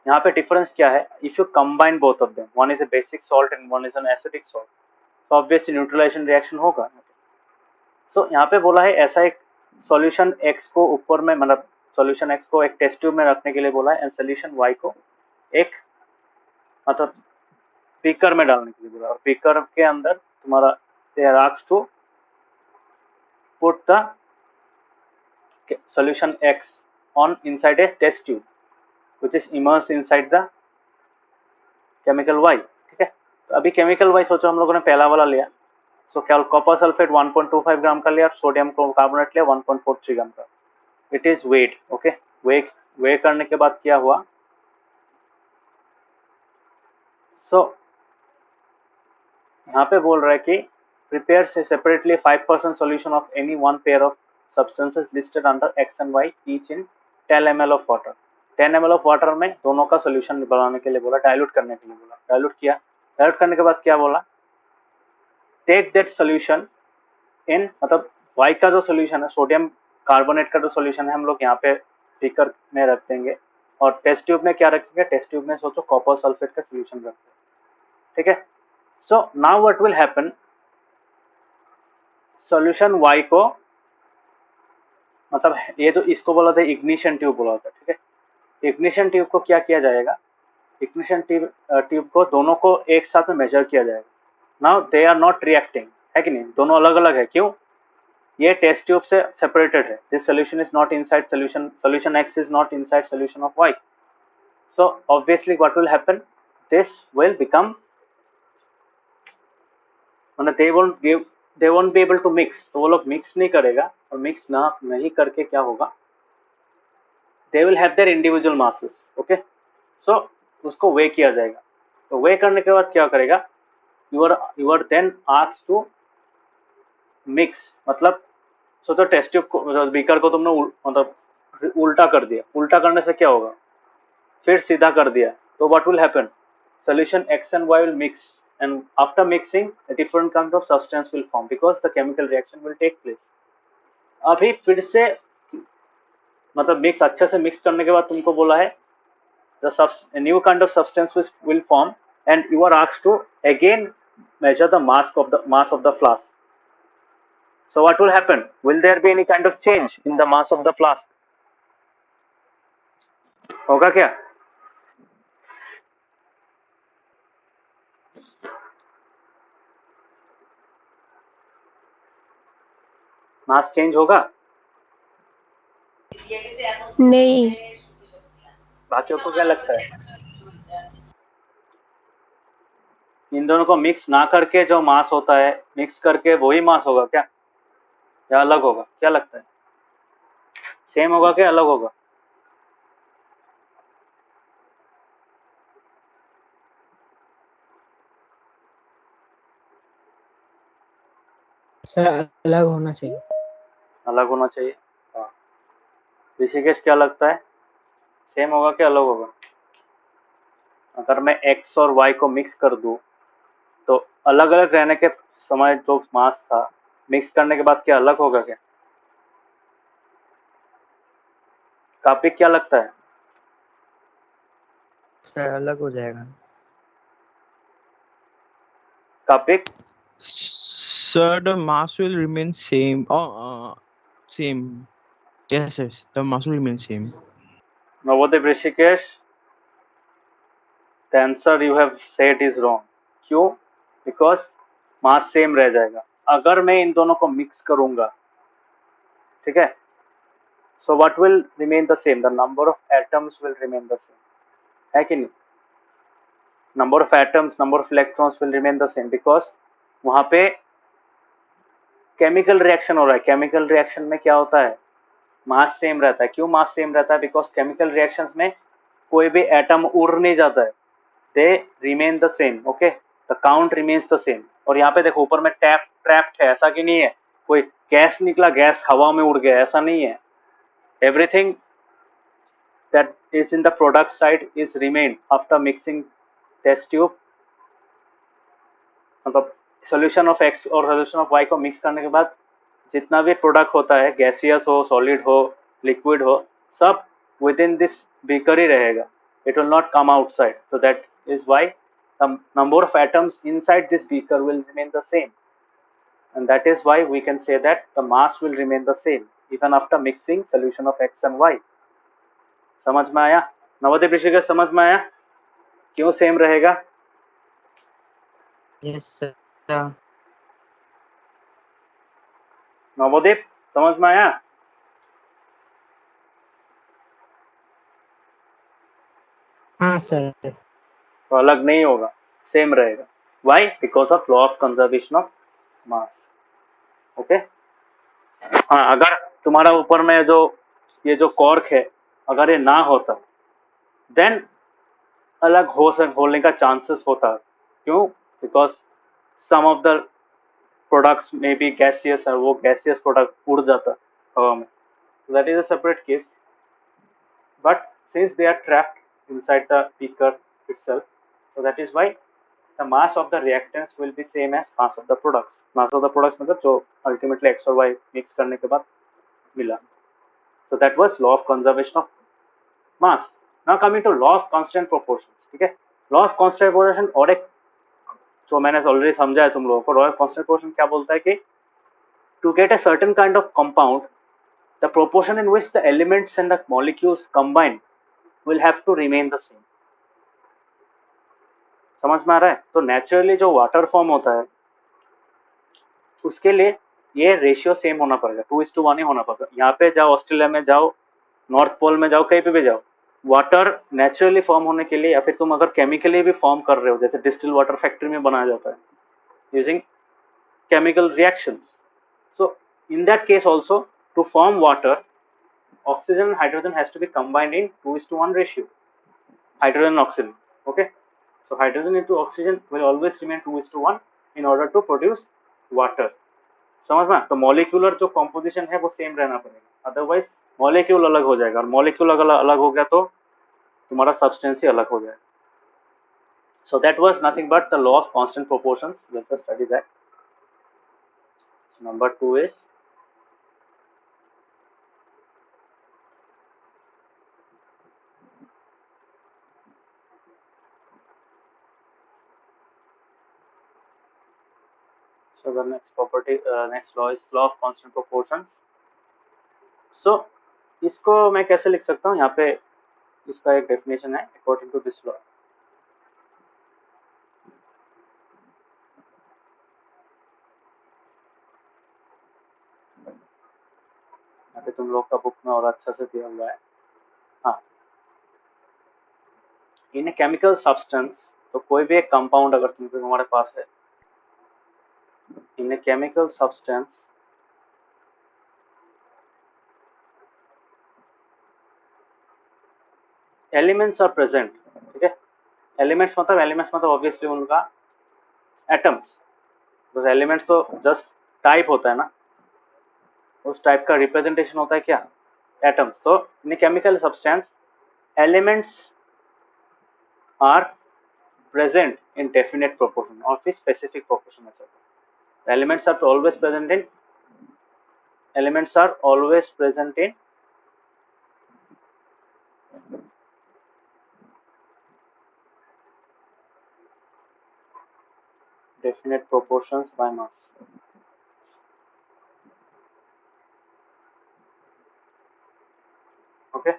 यहाँ पे difference क्या है? If you combine both of them, one is a basic salt and one is an acidic salt, तो obviously neutralisation reaction होगा। सो यहाँ पे बोला है ऐसा एक सॉल्यूशन एक्स को ऊपर में, मतलब सॉल्यूशन एक्स को एक टेस्ट ट्यूब में रखने के लिए बोला है, एंड सॉल्यूशन वाई को एक मतलब बीकर में डालने के लिए बोला, और बीकर के अंदर तुम्हारा they are asked to put the solution X on inside a test tube which is immerse inside the chemical Y. ठीक है, तो अभी केमिकल वाई सोचो हम लोगों ने पहला वाला लिया, सो क्या कॉपर सल्फेट 1.25 ग्राम का लिया, सोडियम कार्बोनेट लिया 1.43 ग्राम का। It is weight. Okay, weigh करने के बाद क्या हुआ? सो यहाँ पे बोल रहा है कि प्रिपेयर से separately 5% solution of any one pair of substances listed under X and Y each in 10 ml of water. 10 ml of water में दोनों का सॉल्यूशन बनाने के लिए बोला, डाइल्यूट करने के लिए बोला। डाइल्यूट किया, डाइल्यूट करने के बाद क्या बोला? टेक दैट सॉल्यूशन इन, मतलब वाई का जो सॉल्यूशन है, सोडियम कार्बोनेट का जो सॉल्यूशन है, हम लोग यहाँ पे बीकर में रख देंगे, और टेस्ट ट्यूब में क्या रखेंगे? टेस्ट ट्यूब में सोचो कॉपर सल्फेट का सॉल्यूशन रखते हैं। ठीक है, so now what will happen? Solution Y को, मतलब ये जो इसको बोला था इग्निशन ट्यूब बोला था, ठीक है, इग्निशन ट्यूब को क्या किया जाएगा? इग्निशन ट्यूब को दोनों को एक साथ में मेजर किया जाएगा। Now they are not reacting, है कि नहीं? दोनों अलग अलग है। क्यों? ये टेस्ट ट्यूब से सेपरेटेड है। This solution is not inside solution X is not inside solution of Y. So obviously what will happen? This will become मतलब they won't be able to mix, तो वो लोग मिक्स नहीं करेगा, और mix ना नहीं करके क्या होगा, they will have their individual masses. Okay, so उसको वे किया जाएगा। तो वे करने के बाद क्या करेगा, you are then asked to mix, मतलब सोचो टेस्ट ट्यूब को, बीकर को तुमने मतलब उल्टा कर दिया, उल्टा करने से क्या होगा, फिर सीधा कर दिया, तो what will happen, solution X and Y will mix, and after mixing a different kind of substance will form because the chemical reaction will take place। अभी फिर से मतलब मिक्स अच्छे से मिक्स करने के बाद तुमको बोला है a new kind of substance will form, and you are asked to again measure the mass of the flask। So what will happen, will there be any kind of change in the mass of the flask? होगा क्या? Mass change होगा? नहीं। बाकियों को क्या लगता है? इन दोनों को मिक्स ना करके जो मास होता है, मिक्स करके वही मास होगा क्या, या अलग होगा? क्या लगता है, सेम होगा क्या अलग होगा? सर अलग होना चाहिए। अलग होना चाहिए। हाँ, ऋषिकेश क्या लगता है, सेम होगा क्या अलग होगा? अगर मैं x और y को मिक्स कर दूं तो अलग अलग रहने के समय जो मास था, मिक्स करने के बाद क्या अलग होगा क्या? कापिक क्या लगता है? सर अलग हो जाएगा। कापिक? Sir, the mass will remain same. Same. Yes, yes, the mass will remain same. Navodaya Rishikesh, the answer you have said is wrong। क्यों? बिकॉज मास सेम रह जाएगा अगर मैं इन दोनों को मिक्स करूंगा, ठीक है। So what will remain the same, the number of atoms will remain the same, है कि नहीं? Number of atoms, number of electrons will remain the same, because वहां पे केमिकल रिएक्शन हो रहा है। केमिकल रिएक्शन में क्या होता है, मास सेम रहता है। क्यों मास सेम रहता है? बिकॉज केमिकल रिएक्शंस में कोई भी एटम उड़ नहीं जाता है, they remain the same. Okay, the count remains the same. और यहाँ पे देखो ऊपर में ट्रैप्ड है, ऐसा कि नहीं है कोई गैस निकला, गैस हवा में उड़ गया, ऐसा नहीं है। Everything that is in the product side is remained after mixing test tube। मतलब solution of x और solution of y को मिक्स करने के बाद जितना भी प्रोडक्ट होता है, गैसियस हो, सॉलिड हो, लिक्विड हो, सब विद इन दिस बीकर ही रहेगा, it will not come outside। so that is why the number of atoms inside this beaker will remain the same, and that is why we can say that the mass will remain the same even after mixing solution of x and y। समझ में आया? नवोदय ऋषिकेश समझ में आया क्यों same रहेगा? Yes sir. नवोदीप समझ में आया? हाँ सर। तो अलग नहीं होगा, सेम रहेगा। Why? Because of law of conservation of mass. Okay, हाँ, अगर तुम्हारा ऊपर में जो ये जो कॉर्क है, अगर ये ना होता देन अलग होने का चांसेस होता। क्यों? Because some of the products में बी गैसियस है, वो गैसियस प्रोडक्ट उड़ जाता हवा में, that is a separate case. but since they are trapped inside the beaker itself, so that is why the mass of the reactants will be same as mass of the products। mass of the products मतलब जो ultimately x और y mix करने के बाद मिला। so that was law of conservation of mass। now coming to law of constant proportions, ठीक है। law of constant proportion और एक जो मैंने ऑलरेडी समझा है तुम लोगों को, law of constant proportion क्या बोलता है कि to get a certain kind of compound, the proportion in which the elements and the molecules combine will have to remain the same। समझ में आ रहा है? तो नेचुरली जो वाटर फॉर्म होता है उसके लिए ये रेशियो सेम होना पड़ेगा, 2:1 ही होना पड़ेगा। यहाँ पे जाओ, ऑस्ट्रेलिया में जाओ, नॉर्थ पोल में जाओ, कहीं पे भी जाओ, वाटर नेचुरली फॉर्म होने के लिए, या फिर तुम अगर केमिकली भी फॉर्म कर रहे हो, जैसे डिस्टिल वाटर फैक्ट्री में बनाया जाता है using chemical reactions. So in that case also, to form water, oxygen and hydrogen has to be combined in 2:1 ratio. Hydrogen and oxygen. Okay, so hydrogen into oxygen will always remain 2:1 in order to produce water. समझ में? तो molecular जो composition है वो same रहना पड़ेगा, otherwise molecule अलग हो जाएगा, और मॉलिक्यूल अगर अलग हो गया तो तुम्हारा सब्सटेंस ही अलग हो जाएगा. So that was nothing but the law of constant proportions. Let us study that. So number 2 is so the next property, next law is law of constant proportions. So इसको मैं कैसे लिख सकता हूँ? यहाँ पे इसका एक डेफिनेशन है अकॉर्डिंग टू दिस लॉ. यहाँ पे तुम लोग का बुक में और अच्छा से दिया हुआ है. हाँ, इन ए केमिकल सब्सटेंस, तो कोई भी एक कंपाउंड अगर तुम्हारे पास है, in a chemical substance elements are present. ठीक है, एलिमेंट्स मतलब ऑब्वियसली उनका एटम्स. बस एलिमेंट्स तो जस्ट टाइप होता है ना, उस टाइप का रिप्रेजेंटेशन होता है क्या? एटम्स. तो इन chemical substance elements are present in definite proportion और फिर specific proportion. Elements are always present in definite proportions by mass. Okay,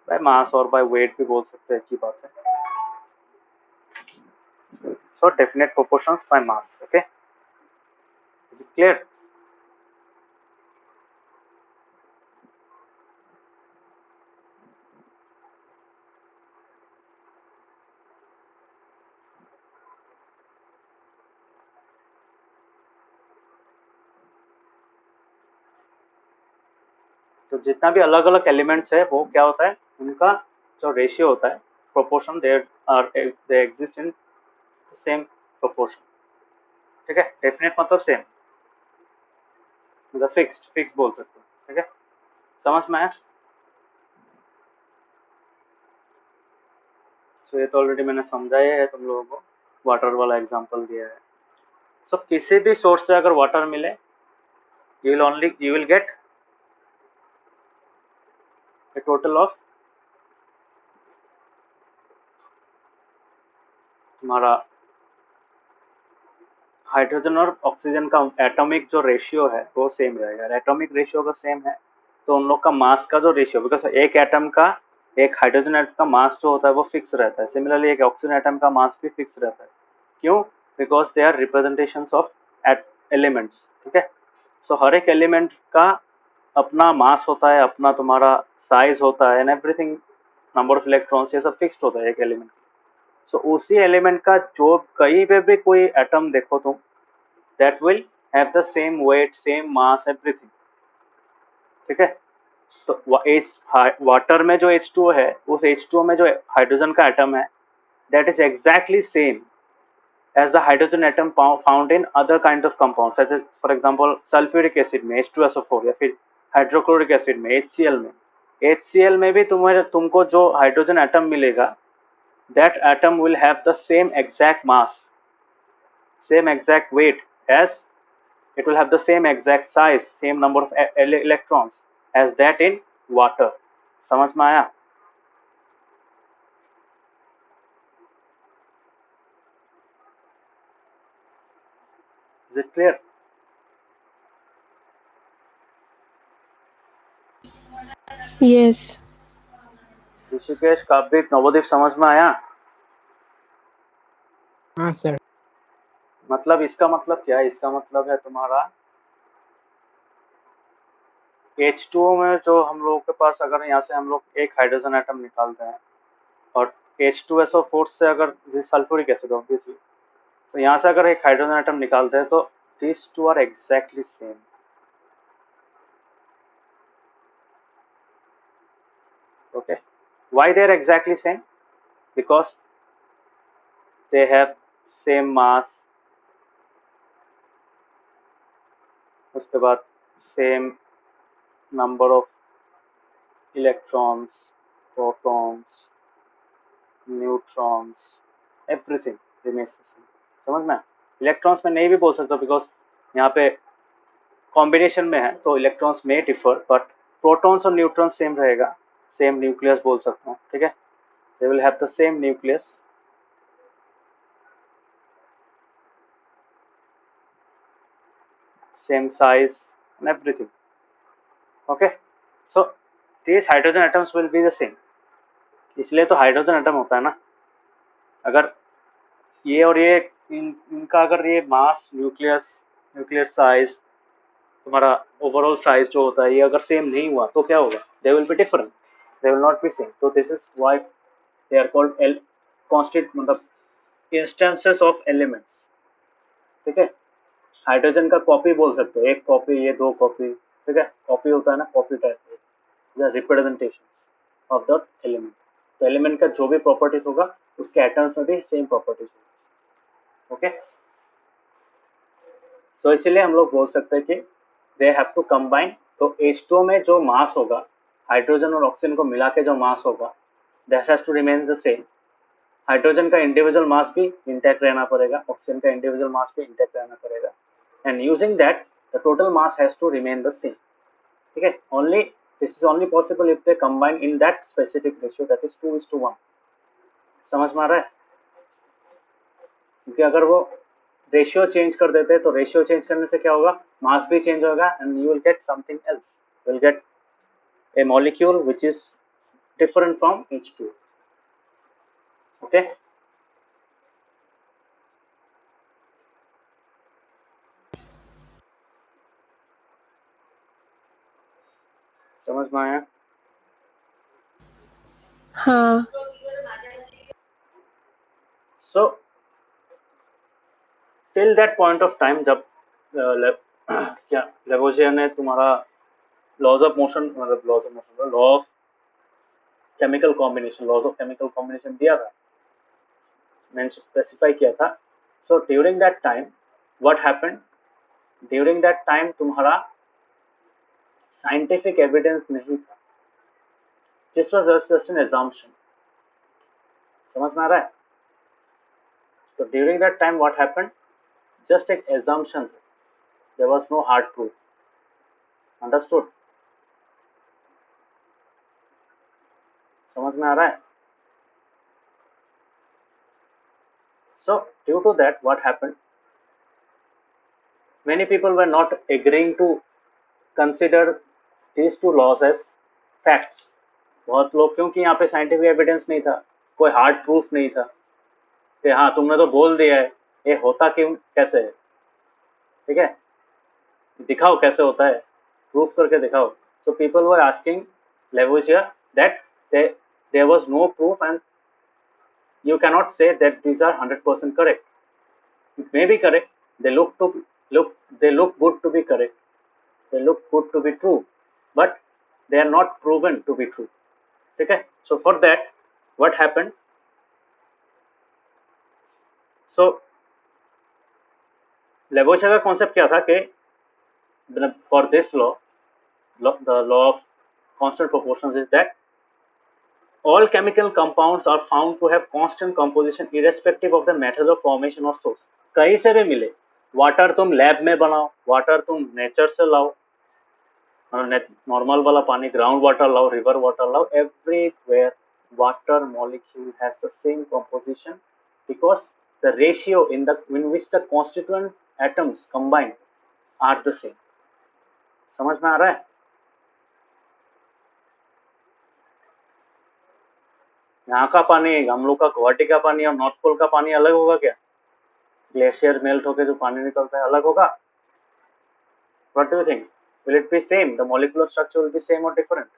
by mass और by weight भी बोल सकते हैं, एक ही बात है. So definite proportions by mass. Okay, is it clear? तो जितना भी अलग अलग एलिमेंट्स है वो क्या होता है, उनका जो रेशियो होता है, proportion, they exist in same proportion. ठीक है, डेफिनेट मतलब सेम, मतलब फिक्स बोल सकते हो. ठीक है, समझ में आया? तो ये तो ऑलरेडी मैंने समझाया है तुम लोगों को, वाटर वाला एग्जांपल दिया है. सो किसी भी सोर्स से अगर वाटर मिले, you will get a total of तुम्हारा हाइड्रोजन और ऑक्सीजन का एटॉमिक जो रेशियो है वो सेम रहेगा. एटॉमिक रेशियो अगर सेम है तो उन लोग का मास का जो रेशियो, बिकॉज एक एटम का, एक हाइड्रोजन एटम का मास जो होता है वो फिक्स रहता है. सिमिलरली एक ऑक्सीजन एटम का मास भी फिक्स रहता है. क्यों? Because they are representations of elements. ठीक है, सो हर एक एलिमेंट का अपना मास होता है, अपना तुम्हारा साइज होता है, and everything, number of electrons, ये सब फिक्स्ड होता है एक एलिमेंट. सो उसी एलिमेंट का जो कहीं पे भी कोई एटम देखो तुम, that will have the same weight, same mass, everything. ठीक है, तो वाटर में जो H2O है, उस H2O में जो हाइड्रोजन का एटम है, that is exactly same as the hydrogen atom found in other kind of compounds, such as for example sulfuric acid में H2SO4, या फिर हाइड्रोक्लोरिक एसिड में HCl में. HCl में भी तुमको जो हाइड्रोजन एटम मिलेगा, that atom will have the same exact mass, same exact weight, as it will have the same exact size, same number of electrons as that in water. समझ में आया? Is it clear? Yes. Rishikesh, काव्यिक, नवोदीप, समझ में आया? हाँ sir. मतलब इसका मतलब क्या है? इसका मतलब है तुम्हारा H2O में जो हम लोगों के पास, अगर यहाँ से हम लोग एक हाइड्रोजन एटम निकालते हैं और H2SO4 से अगर सल्फ्यूरिक एसिड, ऑब्वियसली तो यहाँ से अगर एक हाइड्रोजन एटम निकालते हैं तो these two are exactly same. Okay, why they are exactly same? Because they have same mass, उसके बाद same number of electrons, protons, neutrons, everything remains the same. समझ में? इलेक्ट्रॉन्स में नहीं भी बोल सकता बिकॉज यहाँ पे कॉम्बिनेशन में है तो इलेक्ट्रॉन्स में डिफर, बट प्रोटॉन्स और न्यूट्रॉन्स सेम रहेगा, सेम न्यूक्लियस बोल सकता हूँ, ठीक है, दे will have the same nucleus, same size and everything. Okay, so these hydrogen atoms will be the same. इसलिए तो हाइड्रोजन एटम होता है ना. अगर ये और ये इनका अगर ये मास, न्यूक्लियर साइज, तुम्हारा ओवरऑल साइज जो होता है, ये अगर सेम नहीं हुआ तो क्या होगा? They will be different, they will not be same. तो this is why they are called constant, मतलब इंस्टेंसेस ऑफ एलिमेंट्स. ठीक है, हाइड्रोजन का कॉपी बोल सकते हो, एक कॉपी, ये दो कॉपी. ठीक है, कॉपी होता है ना, copy type representation of the element. तो एलिमेंट का जो भी प्रॉपर्टीज होगा उसके एटम्स में भी सेम प्रॉपर्टीज होगा. ओके, सो इसीलिए हम लोग बोल सकते हैं कि दे हैव टू कंबाइन. तो H2O में जो मास होगा, हाइड्रोजन और ऑक्सीजन को मिला के जो मास होगा, that has to remain the same. Hydrogen का इंडिविजुअल मास भी इंटैक्ट रहना पड़ेगा, ऑक्सीजन का इंडिविजुअल मास भी इंटैक्ट रहना पड़ेगा, and using that the total mass has to remain the same. ठीक है, only this is only possible if they combine in that specific ratio, that is 2:1. समझ में आ रहा है? क्योंकि अगर वो रेशियो चेंज कर देते हैं तो रेशियो चेंज करने से क्या होगा? मास भी चेंज होगा and you will get something else, you will gate a molecule which is different from H2. Okay, समझ में आया? हाँ. So till that point of time, जब क्या लेवोजियर ने तुम्हारा लॉज ऑफ मोशन, मतलब लॉ ऑफ केमिकल कॉम्बिनेशन दिया था, मैंने स्पेसिफाई किया था. So during that time what happened? During that time तुम्हारा साइंटिफिक एविडेंस नहीं था, this was just an assumption. समझ में आ रहा है? तो during that time what happened? Just एक assumption, there was no hard proof. Understood? समझ में आ रहा है? So due to that what happened? Many people were not agreeing to consider these two laws as facts. बहुत लोग, क्योंकि यहाँ पे साइंटिफिक एविडेंस नहीं था, कोई हार्ड प्रूफ नहीं था कि हाँ तुमने तो बोल दिया है, ये होता क्यों, कैसे है? ठीक है, दिखाओ कैसे होता है, प्रूफ करके दिखाओ. So people were asking Lavoisier that there was no proof and you cannot say that these are 100% correct. It may be correct, they look good to be correct, they look good to be true, but they are not proven to be true. Okay, so for that what happened? So Lavoisier का concept क्या था कि for this law, the law of constant proportions is that all chemical compounds are found to have constant composition irrespective of the method of formation or source. कहीं से भी मिले, water तुम lab में बनाओ, वाटर तुम नेचर से लाओ, नॉर्मल वाला पानी, ग्राउंड वाटर लाओ, रिवर वाटर लाओ, everywhere water molecule has the same composition because the ratio in which the constituent atoms combine are the same. समझ में आ रहा है? यहाँ का पानी, हम लोग का गुवाहाटी का पानी और नॉर्थ पोल का पानी अलग होगा क्या? ग्लेशियर मेल्ट होकर जो पानी निकलता है अलग होगा? What do you think? Will it be same? The molecular structure will be same or different?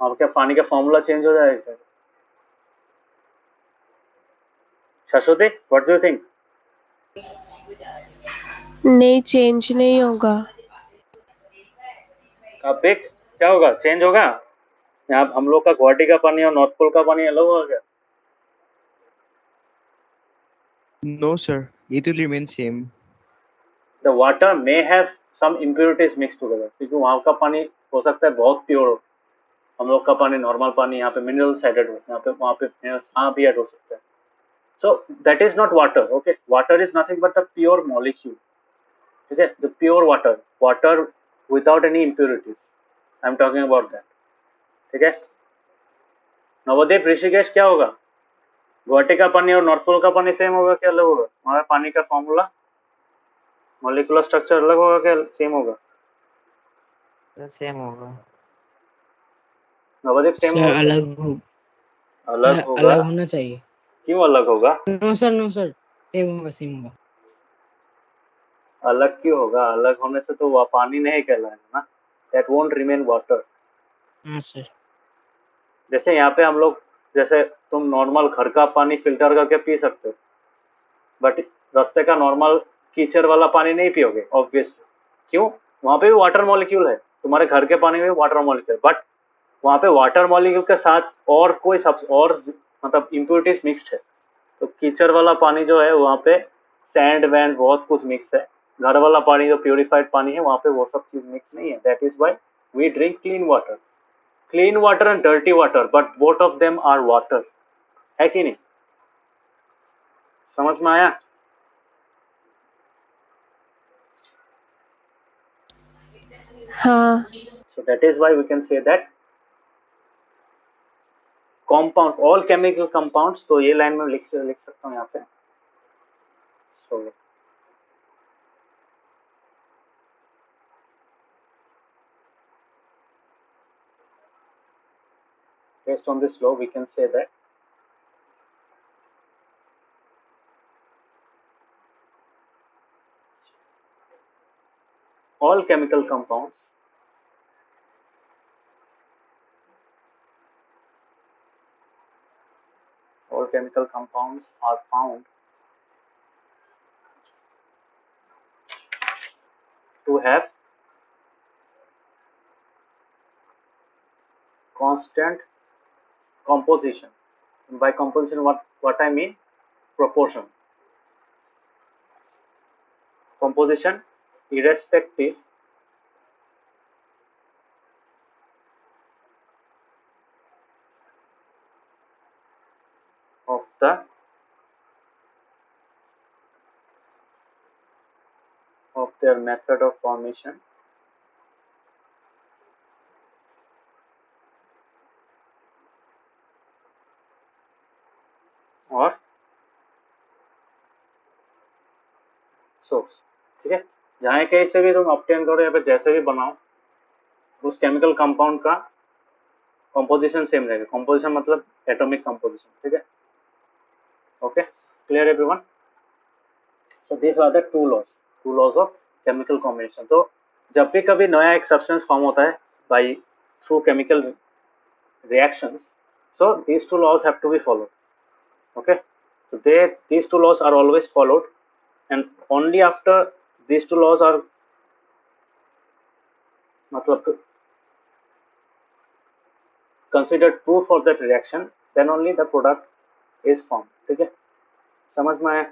अब क्या पानी का फॉर्मूला चेंज हो जाएगा? शाश्वती, व्हाट डू यू थिंक? नहीं, चेंज नहीं होगा। पिक क्या होगा, चेंज होगा? यहाँ हम लोग का गुवाहाटी का पानी और नॉर्थ पोल का पानी अलग होगा क्या? No, sir. It will remain same. The water may have some impurities mixed together, क्योंकि वहाँ का पानी हो सकता है बहुत प्योर हो, हम लोग का पानी नॉर्मल पानी यहाँ पे मिनरल्स एडेड हो, यहाँ पे वहाँ पे मिनरल्स भी ऐड हो सकता है. So that is not water. Okay, water is nothing but the pure molecule. Okay, the pure water without any impurities. I am talking about that. ठीक है. नवदीप, ऋषिकेश, क्या होगा? गुवाहाटी का पानी और नॉर्थ पोल का पानी सेम होगा क्या अलग होगा? हमारा पानी का फॉर्मूला, मॉलिक्यूलर स्ट्रक्चर अलग होगा क्या सेम होगा? सेम होगा। नवदीप, सेम सर होगा? अलग हो अलग होगा. अलग होना चाहिए। क्यों अलग होगा? नो सर सेम होगा। अलग क्यों होगा? अलग होने से तो वह पानी नहीं कहलाएगा ना. That won't remain water. हाँ सर। जैसे यहाँ पे हम लोग, जैसे तुम नॉर्मल घर का पानी फिल्टर करके पी सकते हो, बट रास्ते का नॉर्मल कीचड़ वाला पानी नहीं पियोगे ऑब्वियसली. क्यों? वहाँ पे भी वाटर मॉलिक्यूल है, तुम्हारे घर के पानी में भी वाटर मॉलिक्यूल, बट वहाँ पे वाटर मॉलिक्यूल के साथ और कोई और मतलब इम्प्योरिटीज मिक्स्ड है. तो कीचड़ वाला पानी जो है वहाँ पे सैंड वैंड बहुत कुछ मिक्स है. घर वाला पानी जो प्योरीफाइड पानी है वहाँ पे वो सब चीज मिक्स नहीं है. That is why we drink clean water. Clean water and dirty water, but both of them are water. है कि नहीं? समझ में आया? हाँ, So that is why we can say that compound, all chemical compounds. तो ये लाइन में लिख सकता हूँ यहाँ पे. So based on this law we can say that all chemical compounds are found to have constant composition. By composition, what I mean? Proportion. Composition irrespective of their method of formation और source. ठीक है, जहाँ कहीं से भी तुम obtain करो या फिर जैसे भी बनाओ, उस केमिकल कंपाउंड का कंपोजिशन सेम रहेगा. कंपोजिशन मतलब एटॉमिक कंपोजिशन. ठीक है, okay, clear everyone? So this are the two laws of chemical combination. तो जब भी कभी नया एक सब्सटेंस फॉर्म होता है by through chemical reactions, so these two laws have to be followed. Okay, so these two laws are always followed, and only after these two laws are मतलब considered true for that reaction, then only the product is formed. ठीक है, समझ में आया?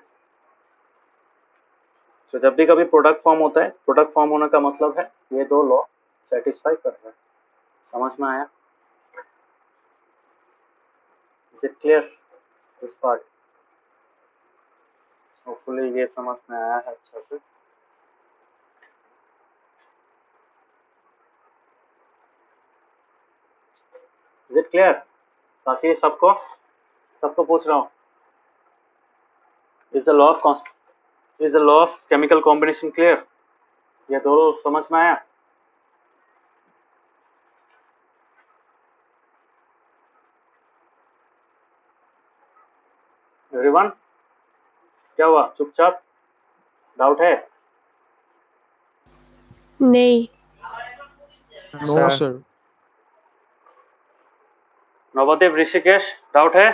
तो जब भी कभी प्रोडक्ट फॉर्म होता है, प्रोडक्ट फॉर्म होने का मतलब है ये दो लॉ सेटिस्फाई कर रहा है. समझ में आया? Is it clear this part? Hopefully ये समझ में आया है अच्छा से. Is it clear? बाकी सबको पूछ रहा हूँ, is the law of chemical combination clear? ये दोनों समझ में आया? एवरीवन, क्या हुआ? चुपचाप, डाउट है? नहीं। No, Sir. sir. Navdeep, Rishikesh, doubt है?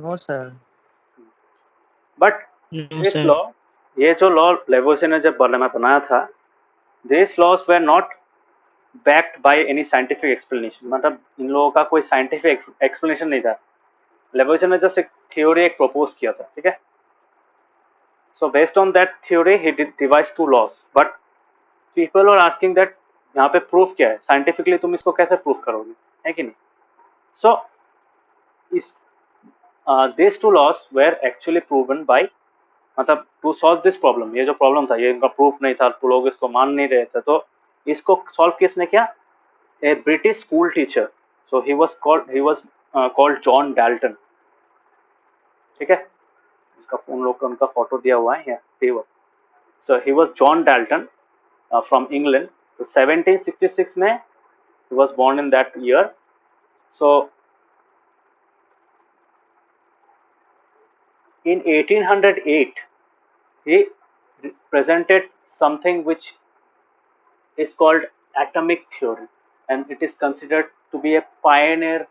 No, sir. But No, this sir. Law, ये जो लॉ लेवोसियर ने जब बनाया था, this laws were not backed by any scientific explanation, मतलब इन लोगों का कोई साइंटिफिक एक्सप्लेनेशन नहीं था। लेवोसियर ने जस्ट एक थ्योरी एक प्रपोज किया था, ठीक है। So based on that theory ही devise two laws, but people are asking that यहाँ पे प्रूफ क्या है, साइंटिफिकली तुम इसको कैसे प्रूफ करोगे, है कि नहीं। सो इस this two laws were actually proven by, मतलब टू सॉल्व दिस प्रॉब्लम, ये जो प्रॉब्लम था ये इनका प्रूफ नहीं था, तो लोग इसको मान नहीं रहे थे, तो इसको सॉल्व किसने किया, a British school teacher. So he was called John Dalton, ठीक है। इसका उन लोग का उनका फोटो दिया हुआ है यहाँ। So he was John Dalton from England. तो 1766 में he was born in that year. So in 1808 he presented something which is called atomic theory, and it is considered to be a pioneer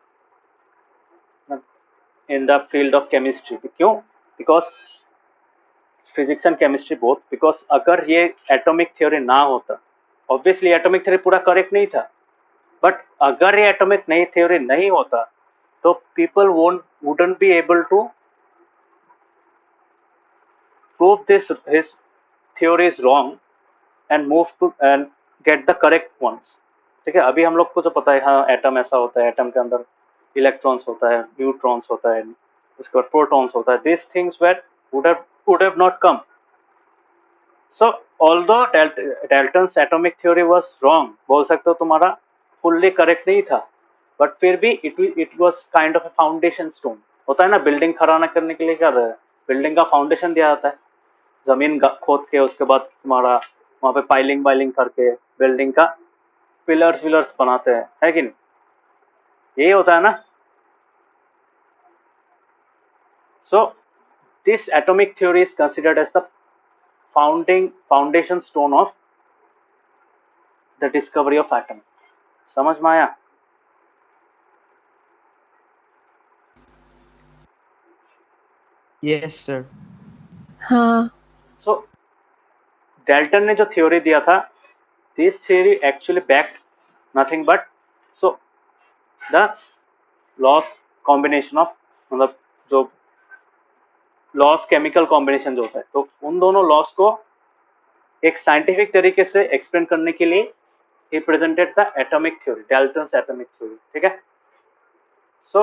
in the field of chemistry. क्यों? Because physics and chemistry both, because अगर ये atomic theory ना होता, obviously atomic theory पूरा correct नहीं था, but अगर ये atomic नई theory नहीं होता तो people wouldn't be able to prove this his theory is wrong and move to and get the correct ones, ठीक है। अभी हम लोग को तो पता है, हाँ एटम ऐसा होता है, एटम के अंदर इलेक्ट्रॉन्स होता है, न्यूट्रॉन्स होता है, उसके बाद प्रोटॉन्स होता है, this things were would have not come. So although Dalton's atomic theory was wrong, बोल सकते हो तुम्हारा फुल्ली करेक्ट नहीं था, बट फिर भी it was kind of a foundation stone. होता है ना, बिल्डिंग खड़ा ना करने के लिए क्या है, बिल्डिंग का फाउंडेशन दिया जाता है, जमीन खोद के उसके बाद तुम्हारा वहां पे पाइलिंग वाइलिंग करके बिल्डिंग का पिलर्स विलर्स बनाते हैं, है कि नहीं, यही होता है ना। So this atomic theory is considered as the foundation stone of the discovery of atom. समझ में आया? Yes, sir. हाँ सो डेल्टन ने जो थ्योरी दिया था, this theory actually backed nothing but so the law of combination of, मतलब जो लॉ ऑफ केमिकल कॉम्बिनेशन जो होता है, तो उन दोनों लॉस को एक साइंटिफिक तरीके से एक्सप्लेन करने के लिए he presented the atomic theory, Dalton's atomic theory, ठीक है। सो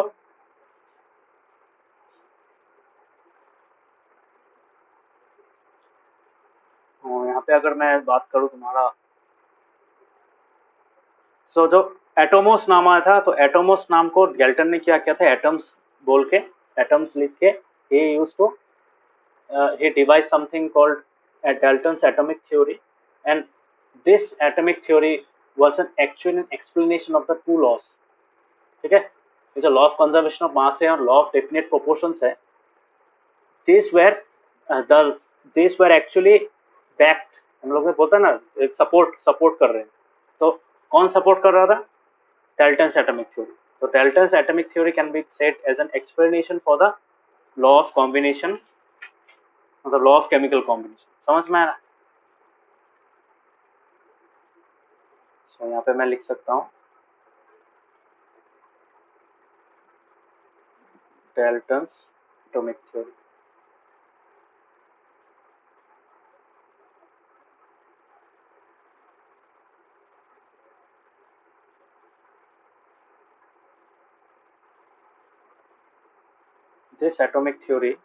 यहाँ पे अगर मैं बात करूँ तुम्हारा, सो जो एटोमोस नाम आया था, तो एटोमोस नाम को डेल्टन ने क्या किया था, एटम्स बोल के, एटम्स लिख के he used to he devised something called Dalton's atomic theory, and this atomic theory was an actual explanation of the two laws, ठीक है। ये जो law of conservation of mass है और लॉ ऑफ डेफिनेट प्रोपोर्शंस है, these were the these were actually backed, हम लोग ने बोलता है ना, एक सपोर्ट कर रहे हैं, तो कौन सपोर्ट कर रहा था, Dalton's atomic theory. So Dalton's atomic theory can be said as an explanation for the law of combination, मतलब लॉ ऑफ केमिकल कॉम्बिनेशन। समझ में आ रहा है? सो यहाँ पे मैं लिख सकता हूँ Dalton's atomic theory. This atomic theory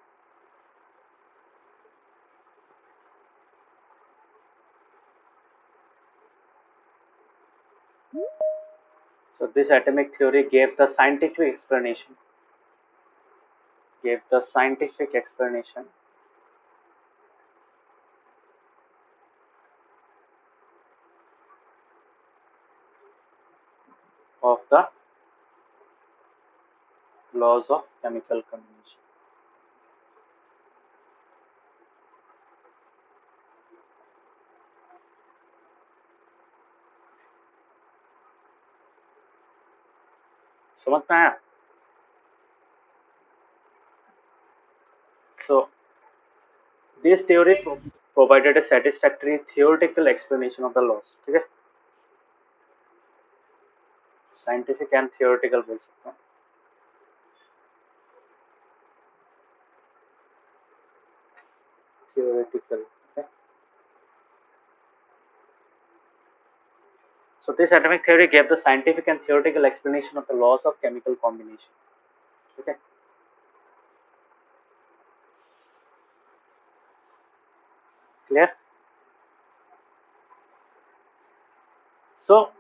so this atomic theory gave the scientific explanation of the laws of chemical combination. समझ में आया? So this theory provided a satisfactory theoretical explanation of the laws. ठीक है, scientific and theoretical बोल सकते हैं. Theoretical. Okay. So this atomic theory gave the scientific and theoretical explanation of the laws of chemical combination. Okay. Clear? So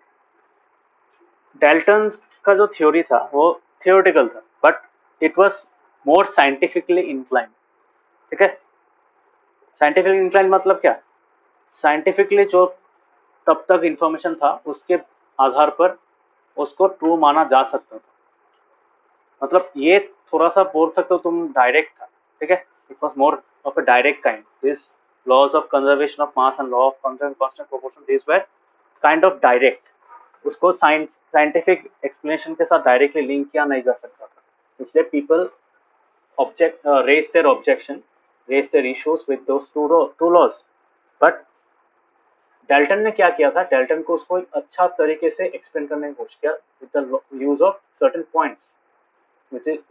Dalton का जो theory था वो theoretical था, but it was more scientifically inclined. ठीक है, साइंटिफिकली इंक्लाइंड मतलब क्या? Scientifically जो तब तक इंफॉर्मेशन था उसके आधार पर उसको ट्रू माना जा सकता था. मतलब ये थोड़ा सा बोल सकते हो तुम डायरेक्ट था. ठीक है, it was more of a direct kind. This laws of conservation of mass and law of constant proportion, this were kind of direct. उसको साइंटिफिक एक्सप्लेनेशन के साथ डायरेक्टली लिंक किया नहीं जा सकता था. इसलिए people raise their objection, raise their issues with those two laws. But Dalton ने क्या किया था? डेल्टन को उसको एक अच्छा तरीके से एक्सप्लेन करने की कोशिश किया with the use of certain points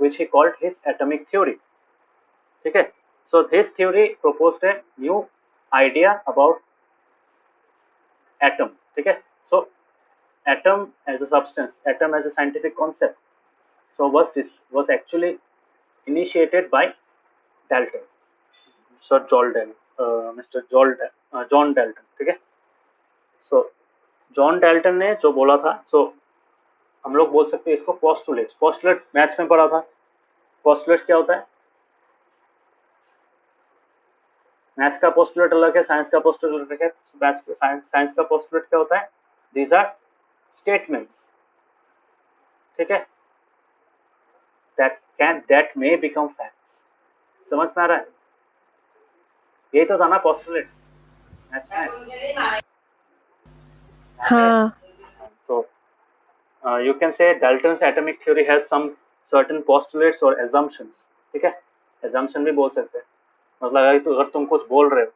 which he called his atomic theory. ठीक है, so his theory proposed a new idea about atom. ठीक है, so atom as a substance, atom as a scientific concept, so was actually initiated by Dalton, Sir Mr. John Dalton. ठीक है, so John Dalton ने जो बोला था, so हम लोग बोल सकते हैं इसको पोस्टुलेट्स. पोस्टुलेट मैथ्स में पढ़ा था. पोस्टुलेट्स क्या होता है? मैथ्स का पोस्टुलेट अलग है, साइंस का पोस्टुलेट अलग है. साइंस का पोस्टुलेट क्या होता है? These are statements. ठीक है, that may become facts. समझ में आ रहा है? यही तो था ना पोस्टुलेट्स मैथ्स में. हाँ. So you can say Dalton's atomic theory has some certain postulates or assumptions. ठीक है, assumption भी बोल सकते हैं. मतलब अगर तुम कुछ बोल रहे हो,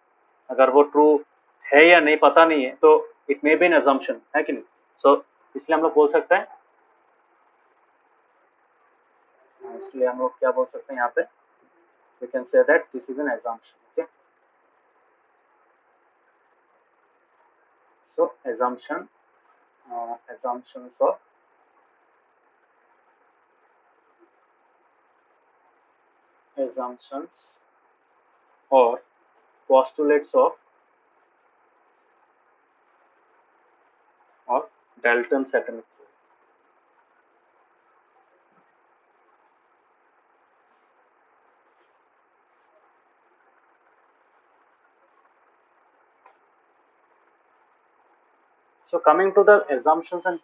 अगर वो ट्रू है या नहीं पता नहीं है, तो it may be an assumption, है कि नहीं? सो इसलिए हम लोग बोल सकते हैं, इसलिए हम लोग क्या बोल सकते हैं यहाँ पे? We can say that this is an assumption. Okay, so assumptions of assumptions or postulates of Dalton's atomic theory. So coming to the assumptions and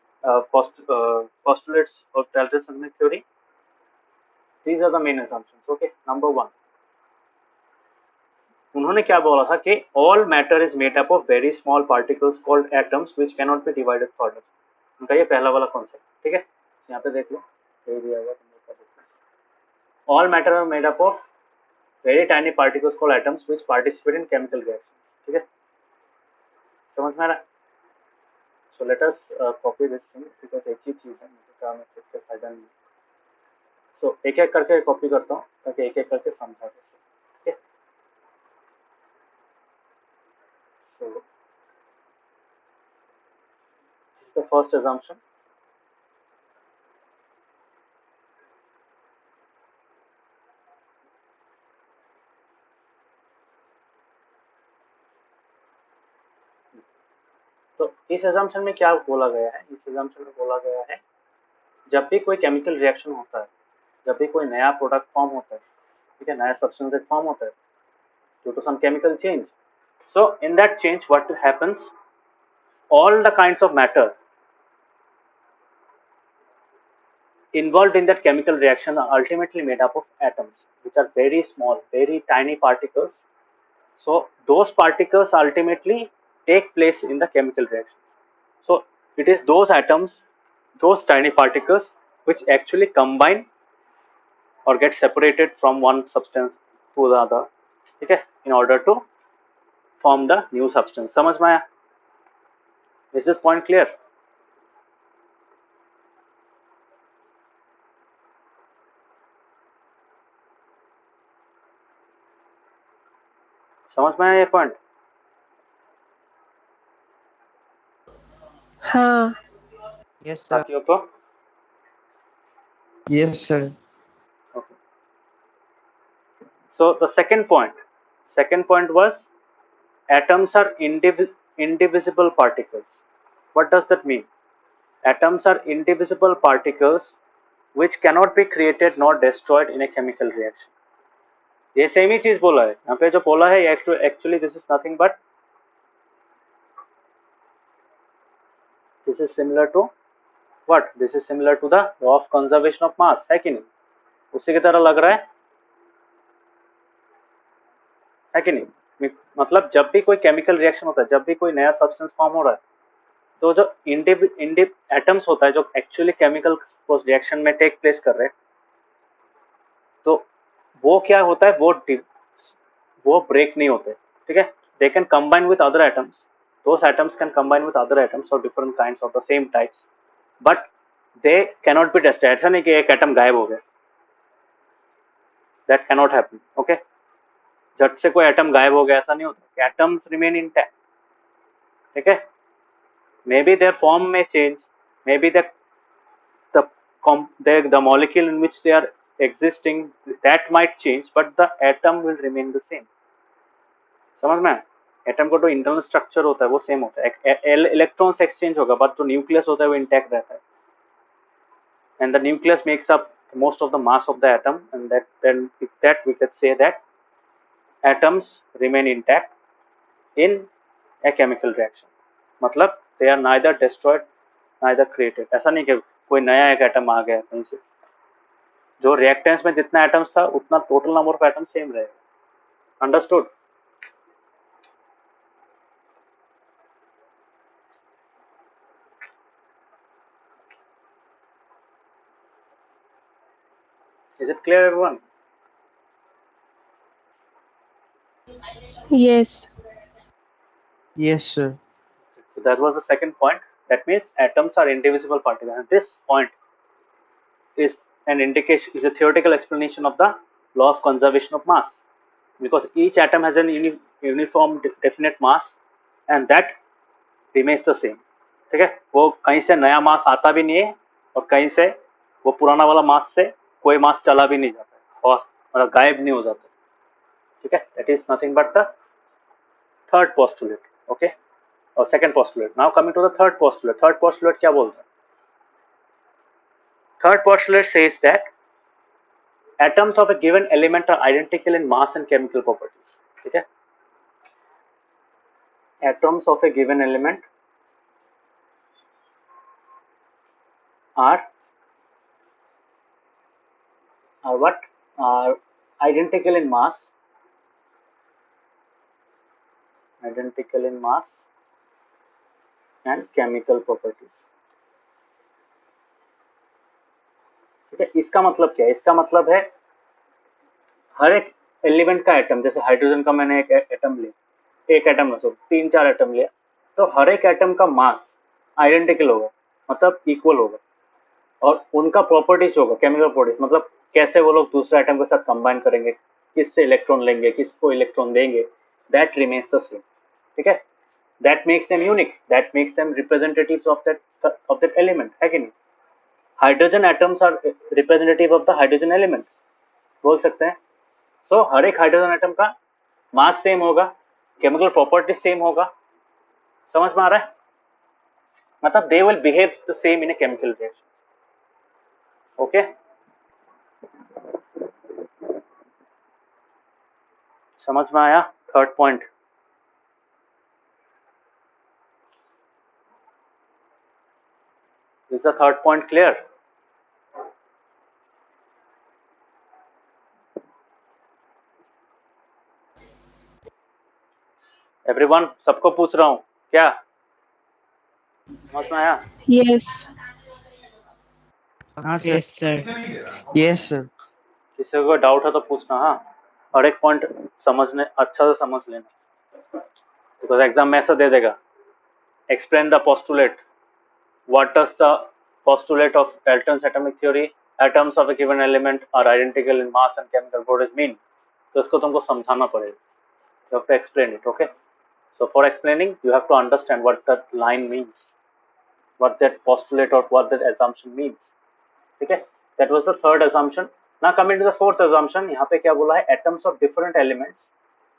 postulates of Dalton's atomic theory, these are the main assumptions. Okay, number one, उन्होंने क्या बोला था कि all matter is made up of very small particles called atoms which cannot be divided further. उनका ये पहला वाला concept. ठीक है, यहाँ पे देख लो, दे दिया हुआ तुम लोग का. All matter are made up of very tiny particles called atoms which participate in chemical reactions. ठीक है, समझ में आ रहा है? So let us copy this thing because एक ही चीज है, मुझे काम में कुछ फायदा नहीं. So एक एक करके कॉपी करता हूँ ताकि एक एक करके समझा दे. ठीक है, so this is the first assumption. तो इस assumption में क्या बोला गया है? इस assumption में बोला गया है जब भी कोई केमिकल रिएक्शन होता है, जब भी कोई नया प्रोडक्ट फॉर्म होता है, ठीक है, नया सब्सटेंस फॉर्म होता है due to some chemical change. So in that change what happens, all the kinds of matter involved in that chemical reaction are ultimately made up of atoms which are very small, very tiny particles. So those particles ultimately take place in the chemical reaction. So it is those atoms, those tiny particles which actually combine or get separated from one substance to the other, ठीक है, in order to form the new substance. समझ में आया? Is this point clear? समझ में आया ये point? हाँ Yes, sir. साथियों को? Yes, sir. Okay. So the second point was atoms are indivisible particles. What does that mean? Atoms are indivisible particles which cannot be created nor destroyed in a chemical reaction. ये same ही चीज बोला है यहाँ पे, जो बोला है actually this is nothing but this is similar to what? This is similar to the law of conservation of mass, है कि नहीं? उसी की तरह लग रहा है कि नहीं? मतलब जब भी कोई केमिकल रिएक्शन होता है, जब भी कोई नया सब्सटेंस फॉर्म हो रहा है, तो जो एटम्स होता है जो एक्चुअली केमिकल रिएक्शन में टेक प्लेस कर रहे हैं, तो वो क्या होता है, वो ब्रेक नहीं होते, ठीक है? They can combine with other atoms, those atoms can combine with other atoms और different kinds of the same types, but they cannot be destroyed. ऐसा नहीं कि एक एटम गायब हो गया, दैट कैनॉट हैपन. ओके, झट से कोई एटम गायब हो गया ऐसा नहीं होता. एटम्स रिमेन इंटैक्ट, ठीक है? मे बी देयर फॉर्म में change, may be the molecule in which they are existing that might change, but the atom will remain the same. समझ में? एटम का जो इंटरनल स्ट्रक्चर होता है वो सेम होता है. इलेक्ट्रॉन्स एक्सचेंज होगा बट जो न्यूक्लियस होता है वो इंटैक्ट रहता है. And the nucleus makes up most of the mass of the atom, and that we could say that atoms remain intact in a chemical reaction. मतलब they are neither destroyed neither created. ऐसा नहीं कि कोई नया एक atom आ गया कहीं से. जो रिएक्टेंस में जितना एटम्स था उतना total number of atoms same रहेगा. Understood? Is it clear, everyone? yes Yes, sir. So that was the second point. That means atoms are indivisible particles, and this point is an indication, is a theoretical explanation of the law of conservation of mass, because each atom has an uniform definite mass and that remains the same. ठीक है? वो कहीं से नया मास आता भी नहीं है और कहीं से वो पुराना वाला मास से कोई मास चला भी नहीं जाता है और गायब नहीं हो जाता. ठीक है? That is nothing but the third postulate. Okay, or second postulate. Now coming to the third postulate. Third postulate क्या बोलता है? Third postulate says that atoms of a given element are identical in mass and chemical properties. ठीक है? Atoms of a given element are what? Are identical in mass, identical in mass and chemical properties. ठीक है? इसका मतलब क्या है? इसका मतलब है हर एक एलिमेंट का एटम, जैसे हाइड्रोजन का मैंने एक एटम लिया, एक एटम ना सो 3-4 एटम लिया, तो हर एक एटम का मास आइडेंटिकल होगा, मतलब इक्वल होगा, और उनका प्रॉपर्टीज होगा केमिकल प्रॉपर्टीज, मतलब कैसे वो लोग दूसरे एटम के साथ कंबाइन करेंगे, किससे इलेक्ट्रॉन लेंगे, किसको इलेक्ट्रॉन देंगे, दैट रिमेन्स द सेम. ठीक है? That makes them unique, that makes them representatives of that element, है कि नहीं? Hydrogen atoms are representative of the hydrogen element, बोल सकते हैं. सो हर एक हाइड्रोजन एटम का मास सेम होगा, केमिकल प्रॉपर्टीज सेम होगा. समझ में आ रहा है? मतलब they will behave the same in a chemical reaction. Okay, समझ में आया? Third point. Is the third point clear? Everyone, सबको पूछ रहा हूँ क्या? समझ में आया? yes हाँ सर. Yes, sir. किसी को डाउट है तो पूछना. हाँ, और एक पॉइंट समझने अच्छा से समझ लेना, बिकॉज एग्जाम में ऐसा दे देगा, explain the postulate, what does the postulate of Dalton's atomic theory, atoms of a given element are identical in mass and chemical properties mean. तो इसको तुमको समझाना पड़ेगा, you have to explain it. Okay, so for explaining you have to understand what that line means, what that postulate or what that assumption means. ठीक है, that was the third assumption. Now coming to the fourth assumption, यहाँ पे क्या बोला है, atoms of different elements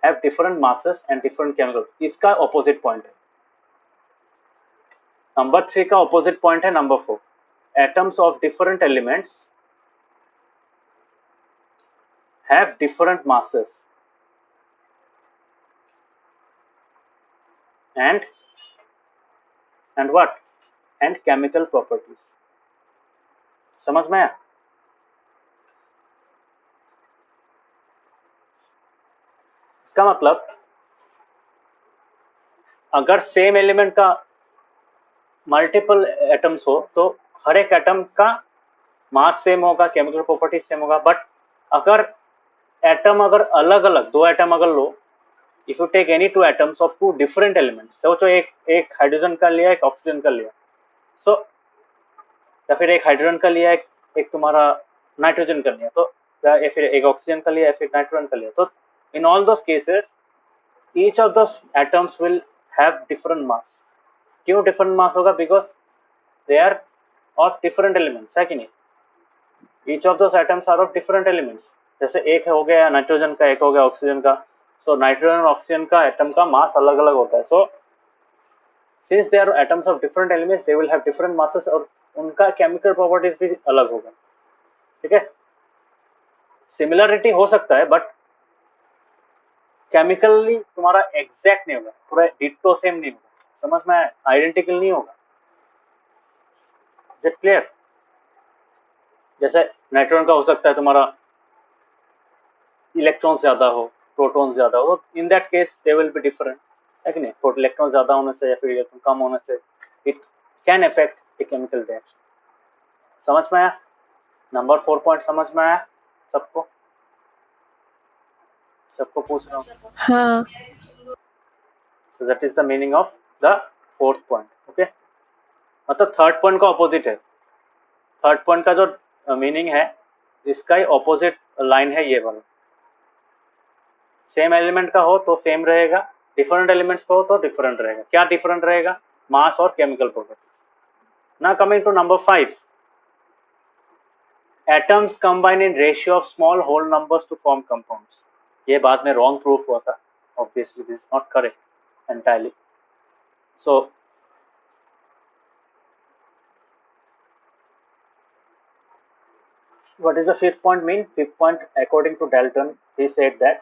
have different masses and different chemical. इसका opposite point है, number 3 का opposite point है number 4. Atoms of different elements have different masses and what, and chemical properties. समझ में आया? इसका मतलब अगर सेम एलिमेंट का मल्टीपल एटम्स हो तो हर एक एटम का मास सेम होगा, केमिकल प्रॉपर्टी सेम होगा. बट अगर एटम अगर अलग अलग, दो एटम अगर लो, if you take any two atoms of two different elements, सोचो एक हाइड्रोजन का लिया, एक ऑक्सीजन का लिया, सो या फिर एक हाइड्रोजन का लिया, एक तुम्हारा नाइट्रोजन का लिया, तो या फिर एक ऑक्सीजन का लिया, या फिर नाइट्रोजन का लिया, तो in all those cases each of those atoms will have different mass. क्यों डिफरेंट मास होगा? Because they are of different elements, है कि नहीं? Each of those atoms are of different elements. जैसे एक हो गया नाइट्रोजन का, एक हो गया ऑक्सीजन का, सो नाइट्रोजन और ऑक्सीजन का एटम का मास अलग अलग होता है. So since they are atoms of different elements they will have different masses और उनका केमिकल प्रॉपर्टीज भी अलग होगा. ठीक है, सिमिलरिटी हो सकता है बट केमिकली तुम्हारा एग्जैक्ट नहीं होगा, पूरा डिट्टो सेम नहीं होगा. समझ में आया? आइडेंटिकल नहीं होगा. Is it clear? जैसे नाइट्रोजन का हो सकता है तुम्हारा इलेक्ट्रॉन ज्यादा हो, प्रोटॉन ज्यादा हो, इन that case they will be different, है कि नहीं? प्रोटॉन इलेक्ट्रॉन ज्यादा होने से या फिर इलेक्ट्रॉन कम होने से it can affect the chemical reaction. समझ में आया? नंबर 4 पॉइंट समझ में आया सबको? सबको पूछ रहा हूँ. हाँ. So that is the meaning of the fourth point. Okay, मतलब थर्ड पॉइंट का ऑपोजिट है. थर्ड पॉइंट का जो मीनिंग है, इसका ही ऑपोजिट लाइन है ये वाला. सेम एलिमेंट का हो तो सेम रहेगा, डिफरेंट एलिमेंट्स का हो तो डिफरेंट रहेगा. क्या डिफरेंट रहेगा? मास और chemical properties. Now coming to number 5, atoms combine in ratio of small whole numbers to form compounds. ये बाद में रॉन्ग प्रूफ हुआ था, obviously this is not correct entirely. So what is the fifth point mean? Fifth point, according to Dalton, he said that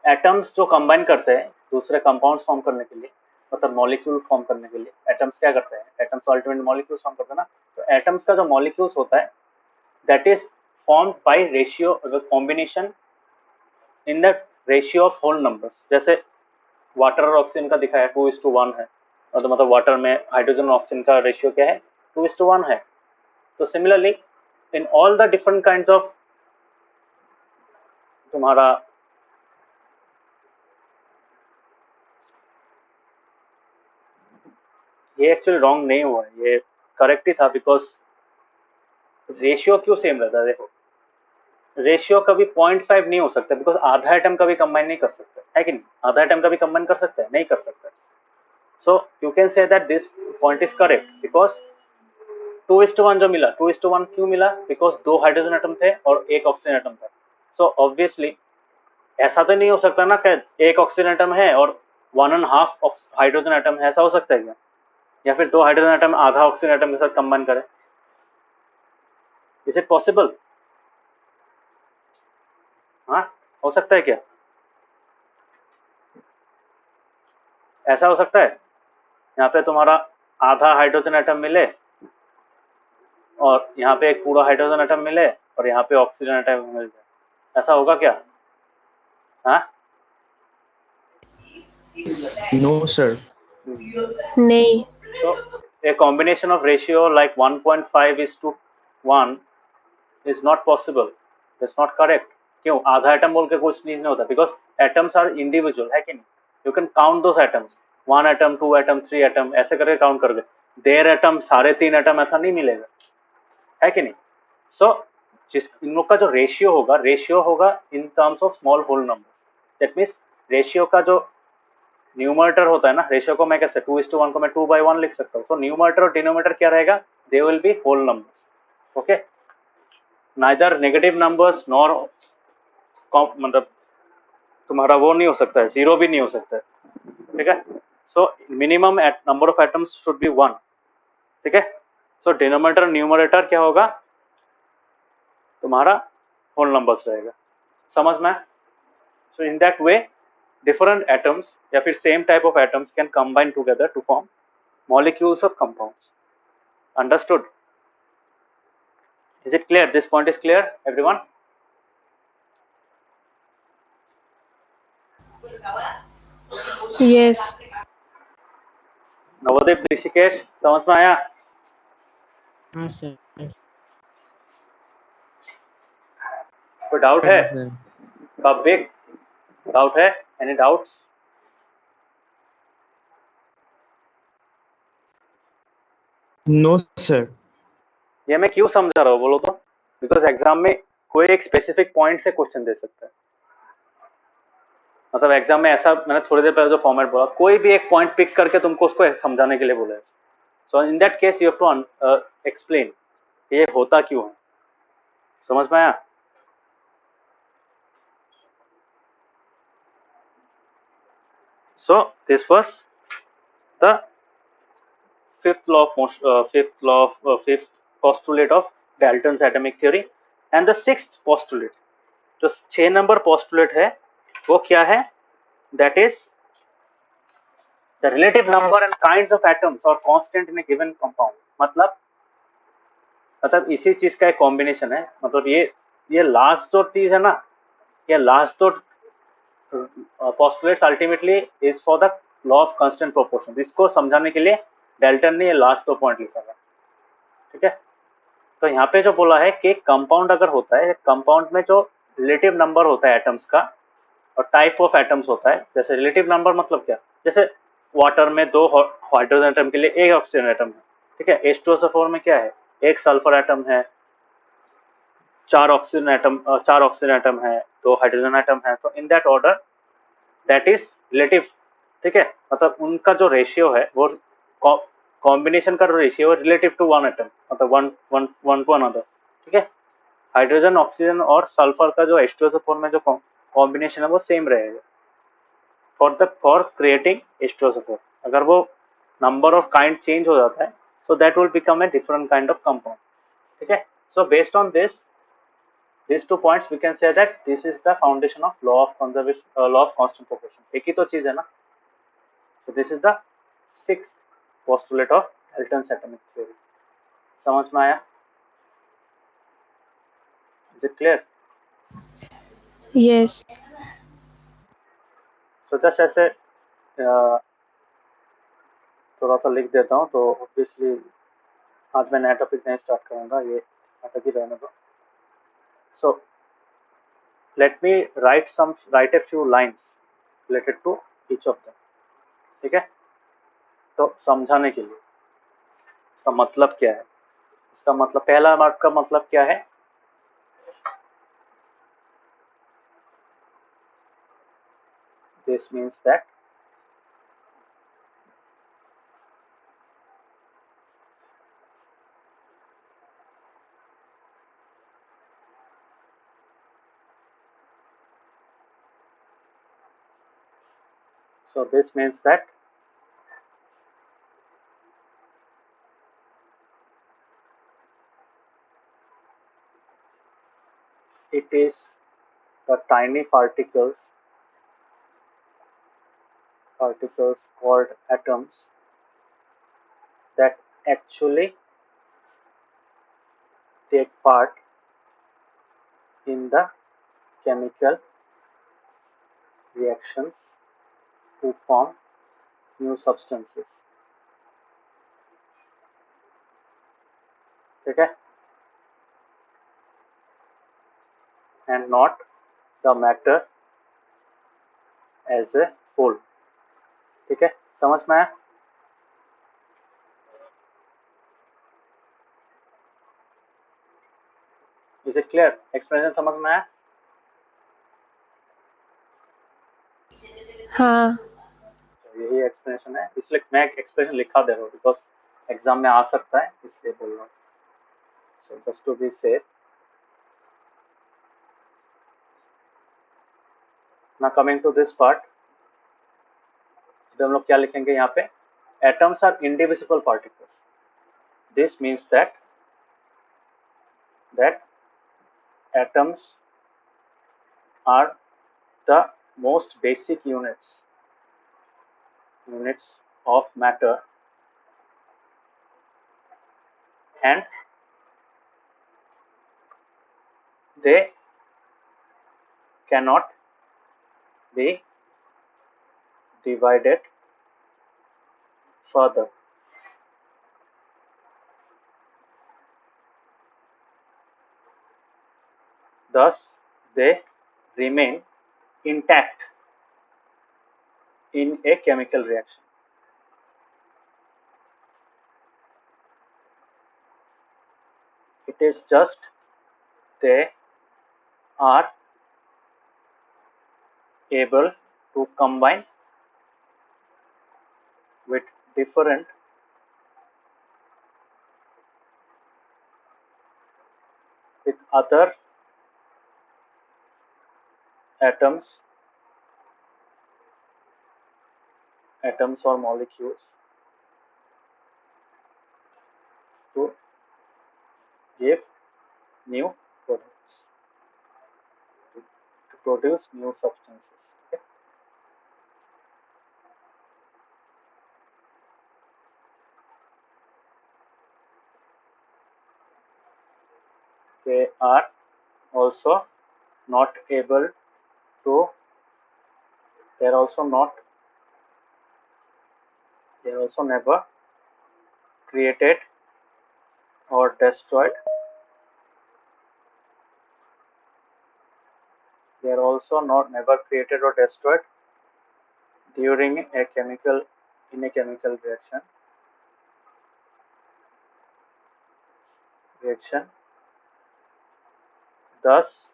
atoms जो combine करते हैं दूसरे compounds form करने के लिए, मतलब मॉलिक्यूल फॉर्म करने के लिए, एटम्स क्या करते हैं? एटम्स अल्टीमेट मॉलिक्यूल्स फॉर्म करते हैं ना. तो एटम्स का जो मॉलिक्यूल्स होता है that is formed by ratio, combination in the ratio of whole numbers. जैसे वाटर और ऑक्सीजन का दिखाया 2:1 है, तो मतलब वाटर में हाइड्रोजन और ऑक्सीजन का रेशियो क्या है? 2:1 है. तो similarly in all the different kinds of तुम्हारा ये एक्चुअली रॉन्ग नहीं हुआ, ये करेक्ट ही था. बिकॉज रेशियो क्यों सेम रहता है? देखो, रेशियो कभी 0.5 नहीं हो सकता, बिकॉज आधा एटम कभी कंबाइन नहीं कर सकता है कि नहीं? आधा एटम कभी कंबाइन कर सकता है? नहीं कर सकता. So you can say that this point is correct because 2:1 जो मिला, 2:1 क्यों मिला? बिकॉज 2 हाइड्रोजन एटम थे और एक ऑक्सीजन एटम था. सो ऑब्वियसली ऐसा तो नहीं हो सकता ना कि एक ऑक्सीजन एटम है और 1.5 हाइड्रोजन एटम है. ऐसा हो सकता है क्या? या फिर 2 हाइड्रोजन एटम आधा ऑक्सीजन एटम के साथ कंबाइन करें? Is it possible? हाँ, हो सकता है क्या? ऐसा हो सकता है यहाँ पे तुम्हारा आधा हाइड्रोजन एटम मिले और यहाँ पे एक पूरा हाइड्रोजन एटम मिले और यहाँ पे ऑक्सीजन एटम मिल जाए. ऐसा होगा क्या? हाँ, No, sir. नहीं. so a combination of ratio like 1.5:1 is not possible. That's not correct. क्यों आधा एटम बोल के कुछ नहीं होता, बिकॉज एटम्स आर इंडिविजुअल, है कि नहीं? You can count those atoms, 1 atom, 2 atom, 3 atom, ऐसे करके काउंट करोगे। देयर एटम, सारे 3 एटम, ऐसा नहीं मिलेगा, है कि नहीं? सो जिस इन लोग का जो रेशियो होगा in terms of small whole number. That means ratio का जो न्यूमरेटर होता है ना, रेशियो को मैं कैसे 2:1 को मैं 2/1 लिख सकता हूँ। सो न्यूमरेटर और डिनोमिनेटर क्या रहेगा? They will be whole numbers. Okay, neither negative numbers nor मतलब तुम्हारा वो नहीं हो सकता है, जीरो भी नहीं हो सकता है, ठीक है? So minimum number of atoms should be 1, ठीक है? सो डिनोमिनेटर न्यूमरेटर क्या होगा तुम्हारा? होल नंबर्स रहेगा, समझ में? So in that way different atoms या फिर same type of atoms can combine together to form molecules of compounds. Understood? Is it clear? This point is clear, everyone? Yes. Navodaya Rishikesh, समझ में आया? हाँ सर। कोई डाउट है? सर कबिक डाउट है? Any doubts? No, sir. ये मैं क्यों समझा रहा हूँ बोलो तो? बिकॉज एग्जाम में कोई एक स्पेसिफिक पॉइंट से क्वेश्चन दे सकता है। मतलब एग्जाम में ऐसा, मैंने थोड़ी देर पहले जो फॉर्मेट बोला, कोई भी एक पॉइंट पिक करके तुमको उसको समझाने के लिए बोला है। So in that case you have to explain ये होता क्यों है। समझ में आया? So this was the fifth postulate of Dalton's atomic theory, and the sixth postulate, जो 6 नंबर postulate है वो क्या है? That is the relative number and kinds of atoms or constant in a given compound. मतलब इसी चीज का एक कॉम्बिनेशन है। मतलब ये लास्ट जो चीज है ना, ये लास्ट जो postulates ultimately is for the law of constant proportion. इसको समझाने के लिए डेल्टन ने ये लास्ट दो पॉइंट लिखा है, ठीक है? तो यहाँ पे जो बोला है कि कंपाउंड अगर होता है, कंपाउंड में जो रिलेटिव नंबर होता है एटम्स का और टाइप ऑफ एटम्स होता है। जैसे रिलेटिव नंबर मतलब क्या? जैसे वाटर में 2 हाइड्रोजन एटम के लिए 1 ऑक्सीजन एटम है, ठीक है? H2SO4 में क्या है? 1 सल्फर एटम है, 4 ऑक्सीजन एटम है, 2 हाइड्रोजन एटम है। तो in that order that is relative, ठीक है? मतलब उनका जो रेशियो है वो कॉम्बिनेशन का रेशियो रिलेटिव टू 1 एटम, मतलब वन टू अनदर, ठीक है? हाइड्रोजन, ऑक्सीजन और सल्फर का जो H2SO4 में जो कॉम्बिनेशन है वो सेम रहेगा फॉर क्रिएटिंग H2SO4। अगर वो नंबर ऑफ काइंड चेंज हो जाता है so that will become a different kind of compound, ठीक है? So based on this these 2 points we can say that this is the foundation of law of conservation, law of constant proportion. एक ही तो चीज है ना। so this is the sixth postulate of Dalton's atomic theory. समझ में आया? is it clear? Yes. so just ऐसे थोड़ा सा लिख देता हूँ। तो ऑब्वियसली आज मैं नया टॉपिक नहीं स्टार्ट करूंगा, ये नाटक ही रहने दो। so let me write a few lines related to each of them, ठीक है? तो समझाने के लिए इसका मतलब क्या है? इसका मतलब, पहला बात का मतलब क्या है? This means that it is the tiny particles called atoms that actually take part in the chemical reactions to form new substances, ठीक है? and not the matter as a whole. ठीक है, समझ में आया? Is it clear? एक्सप्लेनेशन समझ में आया? हाँ। तो यही एक्सप्लेनेशन है, इसलिए मैं एक्सप्लेनेशन लिखा दे रहा हूँ बिकॉज एग्जाम में आ सकता है, इसलिए बोल रहा हूँ। So just to be safe. Now coming to this part, तो हम लोग क्या लिखेंगे यहाँ पे? Atoms are indivisible particles. This means that atoms are the most basic units of matter, and they cannot be divided further. Thus, they remain intact in a chemical reaction. It is just they are able to combine with other atoms or molecules to give new products, to produce new substances. Okay? They are also not able to, they are also never created or destroyed. They are also not never created or destroyed during a chemical reaction. Thus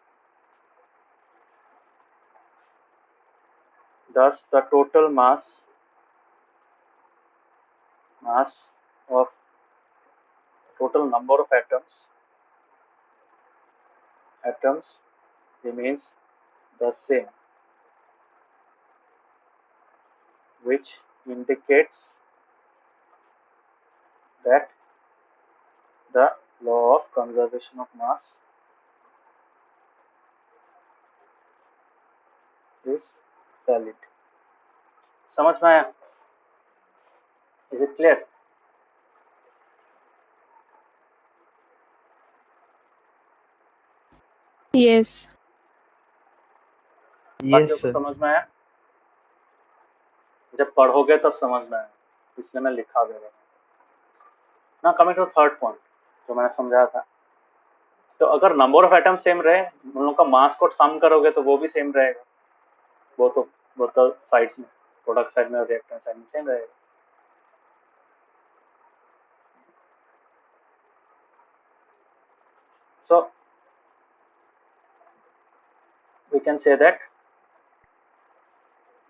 the total mass of total number of atoms remains the same, which indicates that the law of conservation of mass is valid. समझ में आया? Is it clear? Yes. बाकियों Yes, को sir. समझ में आया? जब पढ़ोगे तब समझ में आया, इसलिए मैं लिखा दे रहा हूँ ना। कमिंग टू थर्ड पॉइंट जो मैंने समझाया था, तो अगर नंबर ऑफ एटम सेम रहे, उन लोगों का मास को सम करोगे तो वो भी सेम रहेगा। वो तो साइड्स में, प्रोडक्ट साइड में और रिएक्टेंट साइड में सेम रहेगा। So we can say that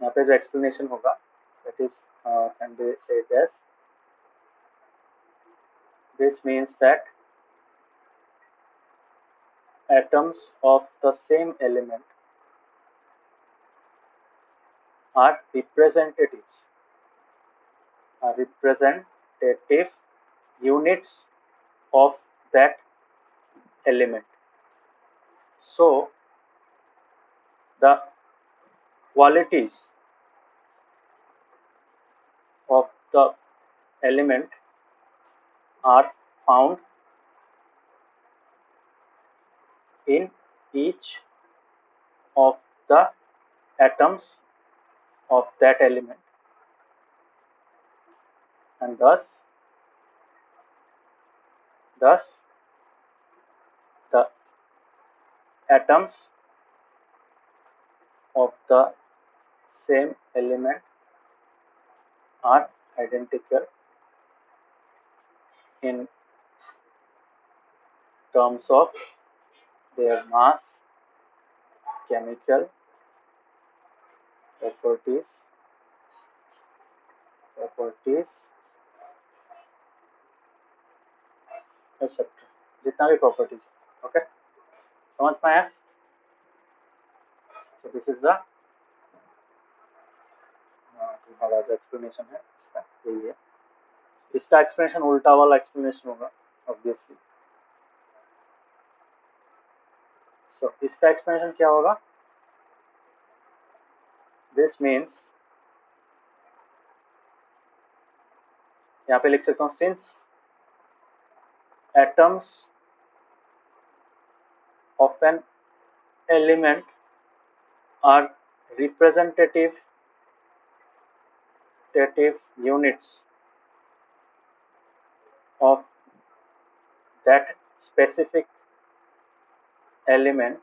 यहाँ पे जो एक्सप्लेनेशन होगा that is can be said as this means that atoms of the same element are representative units of that element. So the qualities of the element are found in each of the atoms of that element, and thus the atoms of the same element are identical in terms of their mass, chemical properties, etc. जितना भी properties, okay, समझ में आया? सो this is the हमारा जो explanation है इसका यही है. इसका एक्सप्लेनेशन उल्टा वाला एक्सप्लेनेशन होगा ऑब्वियसली. सो इसका एक्सप्लेनेशन क्या होगा? दिस मीन्स, यहाँ पे लिख सकता हूँ, since atoms of an element are representative units of that specific element,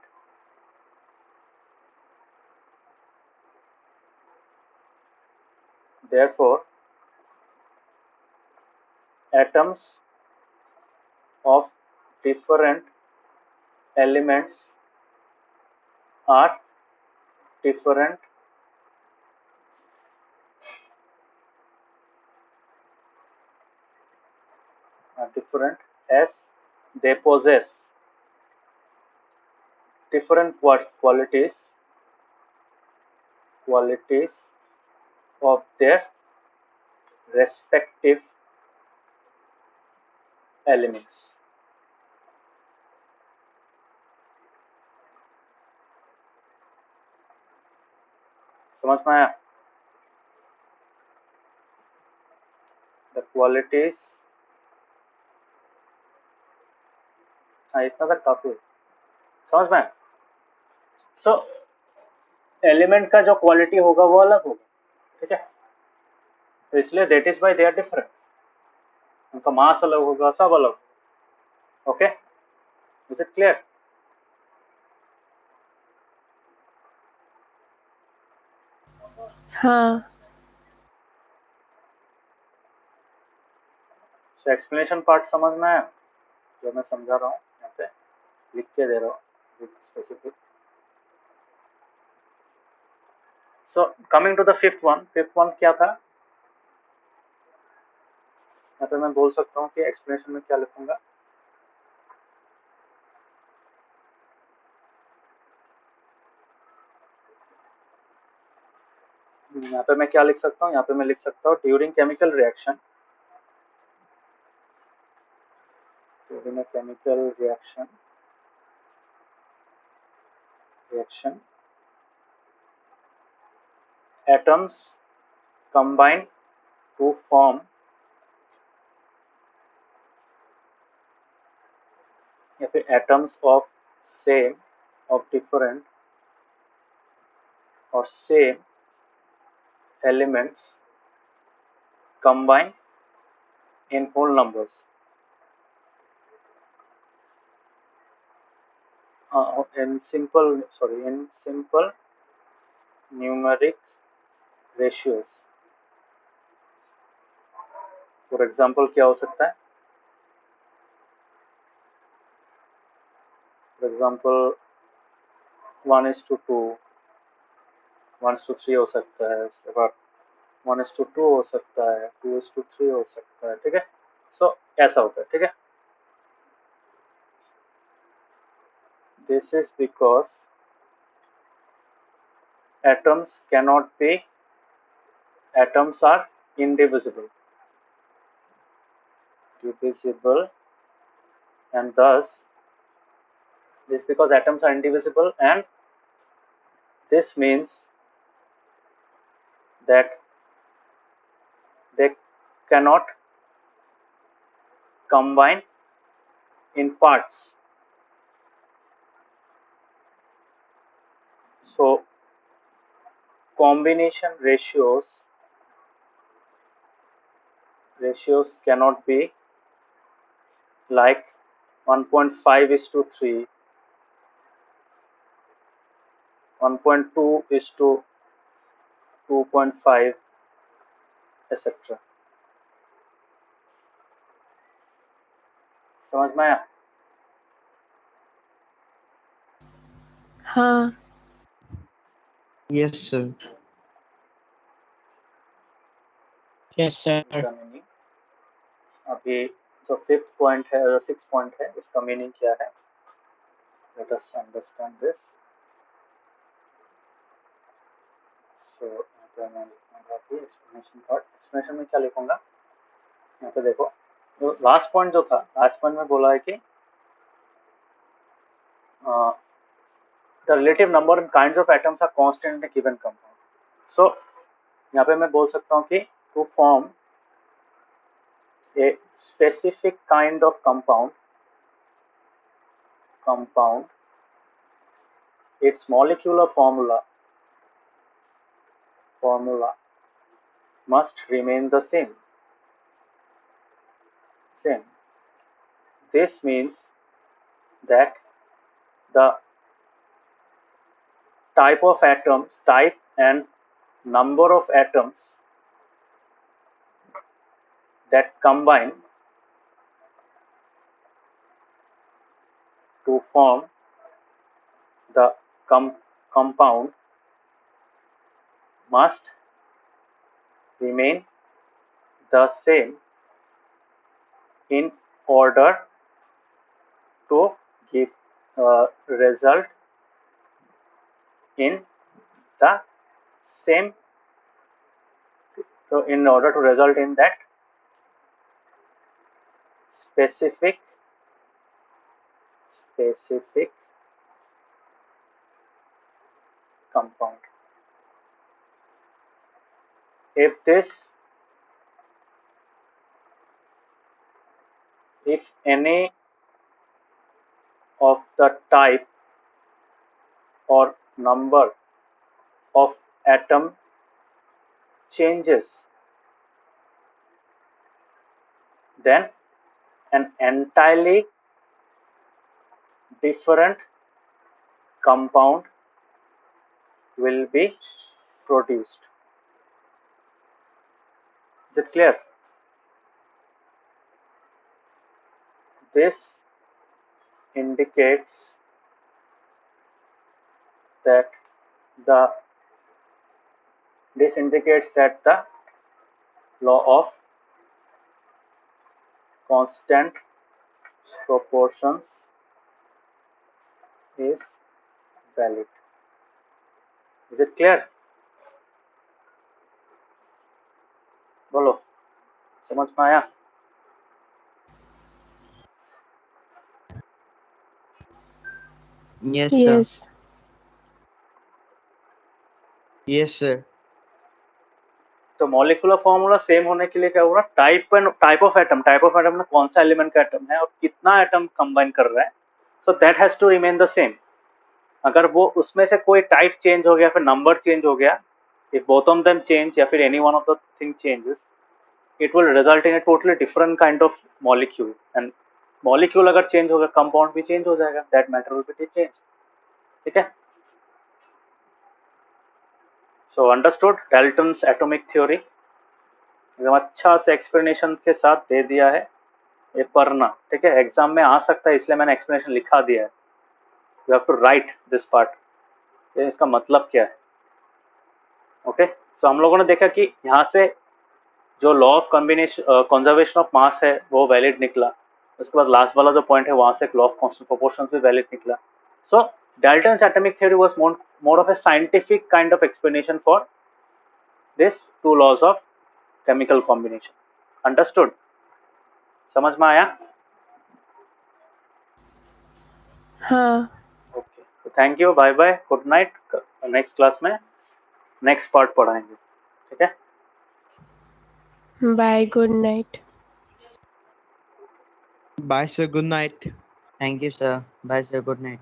therefore atoms of different elements are different as they possess different qualities of their respective elements. समझ में आया? The qualities, हाँ इतना तक काफी है, समझ में आया? सो एलिमेंट का जो क्वालिटी होगा वो अलग होगा, ठीक है, तो इसलिए that is by they are different, उनका मास अलग होगा, सब अलग होगा. Okay, is it clear? हाँ. सो एक्सप्लेनेशन पार्ट समझ में आया जो मैं समझा रहा हूँ, यहाँ पे लिख के दे रहा हूँ specific. So coming to the fifth one क्या था? यहाँ पे मैं बोल सकता हूँ कि एक्सप्लेनेशन में क्या लिखूंगा, यहाँ पे मैं क्या लिख सकता हूँ, यहाँ पे मैं लिख सकता हूँ during chemical reaction, atoms combine to form या फिर atoms of same, of different or same elements combine in whole numbers. In simple numeric ratios. For example क्या हो सकता है? For example 1:2, 1:3 हो सकता है, उसके बाद 1:2 हो सकता है, 2:3 हो सकता है, ठीक है. सो ऐसा होता है, ठीक है. This is because atoms are indivisible, and thus this because atoms are indivisible, and this means that they cannot combine in parts. So combination ratios cannot be like 1.5:3, 1.2 is to 2.5 etc. समझ में आया? हाँ Yes, sir. Yes, sir. इसका meaning अभी जो fifth point है, six point है, इसका मीनिंग क्या है? Let us understand this. So यहाँ पे मैं लिखूंगा कि एक्सप्लेनेशन पार्ट. एक्सप्लेनेशन में क्या लिखूंगा? यहाँ पे देखो, लास्ट पॉइंट जो था, लास्ट पॉइंट में बोला है कि the relative number and kinds of atoms are constant in a given compound. So यहाँ पे मैं बोल सकता हूँ कि to form a specific kind of compound, its molecular formula must remain the same. This means that the type and number of atoms that combine to form the compound must remain the same in order to give result in the same. So in order to result in that specific compound. If any of the type or number of atom changes, then an entirely different compound will be produced. Is it clear? This indicates that the law of constant proportions is valid. Is it clear? बोलो, समझ में आया? Yes, sir. yes Yes, sir. तो molecular formula same होने के लिए क्या होगा? टाइप ऑफ एटम में कौन सा एलिमेंट का एटम है और कितना एटम कंबाइन कर रहा है, so that has to remain the same. अगर वो उसमें से कोई टाइप चेंज हो गया, फिर नंबर चेंज हो गया, if both of them change या फिर any one of the thing changes, it will result in a totally different kind of molecule. And molecule अगर चेंज होगा, कंपाउंड भी चेंज हो जाएगा, that matter will be changed. ठीक है? So understood Dalton's atomic theory. एकदम अच्छा से एक्सप्लेनेशन के साथ दे दिया है, ये पढ़ना. ठीक है, एग्जाम में आ सकता है, इसलिए मैंने एक्सप्लेनेशन लिखा दिया है. You have to write this part. इसका मतलब क्या है? ओके, सो हम लोगों ने देखा कि यहाँ से जो law of conservation of mass है वो वैलिड निकला. उसके बाद लास्ट वाला जो पॉइंट है वहां से लॉ ऑफ कांस्टेंट प्रोपोर्शंस भी वैलिड निकला. सो Dalton's atomic theory was more of a scientific kind of explanation for this two laws of chemical combination. Understood? समझ में आया? हाँ ओके, तो thank you, bye bye, good night. Next class में next part पढ़ाएंगे. ठीक है, bye good night. Bye, sir. Good night. Thank you, sir. Bye, sir. Good night.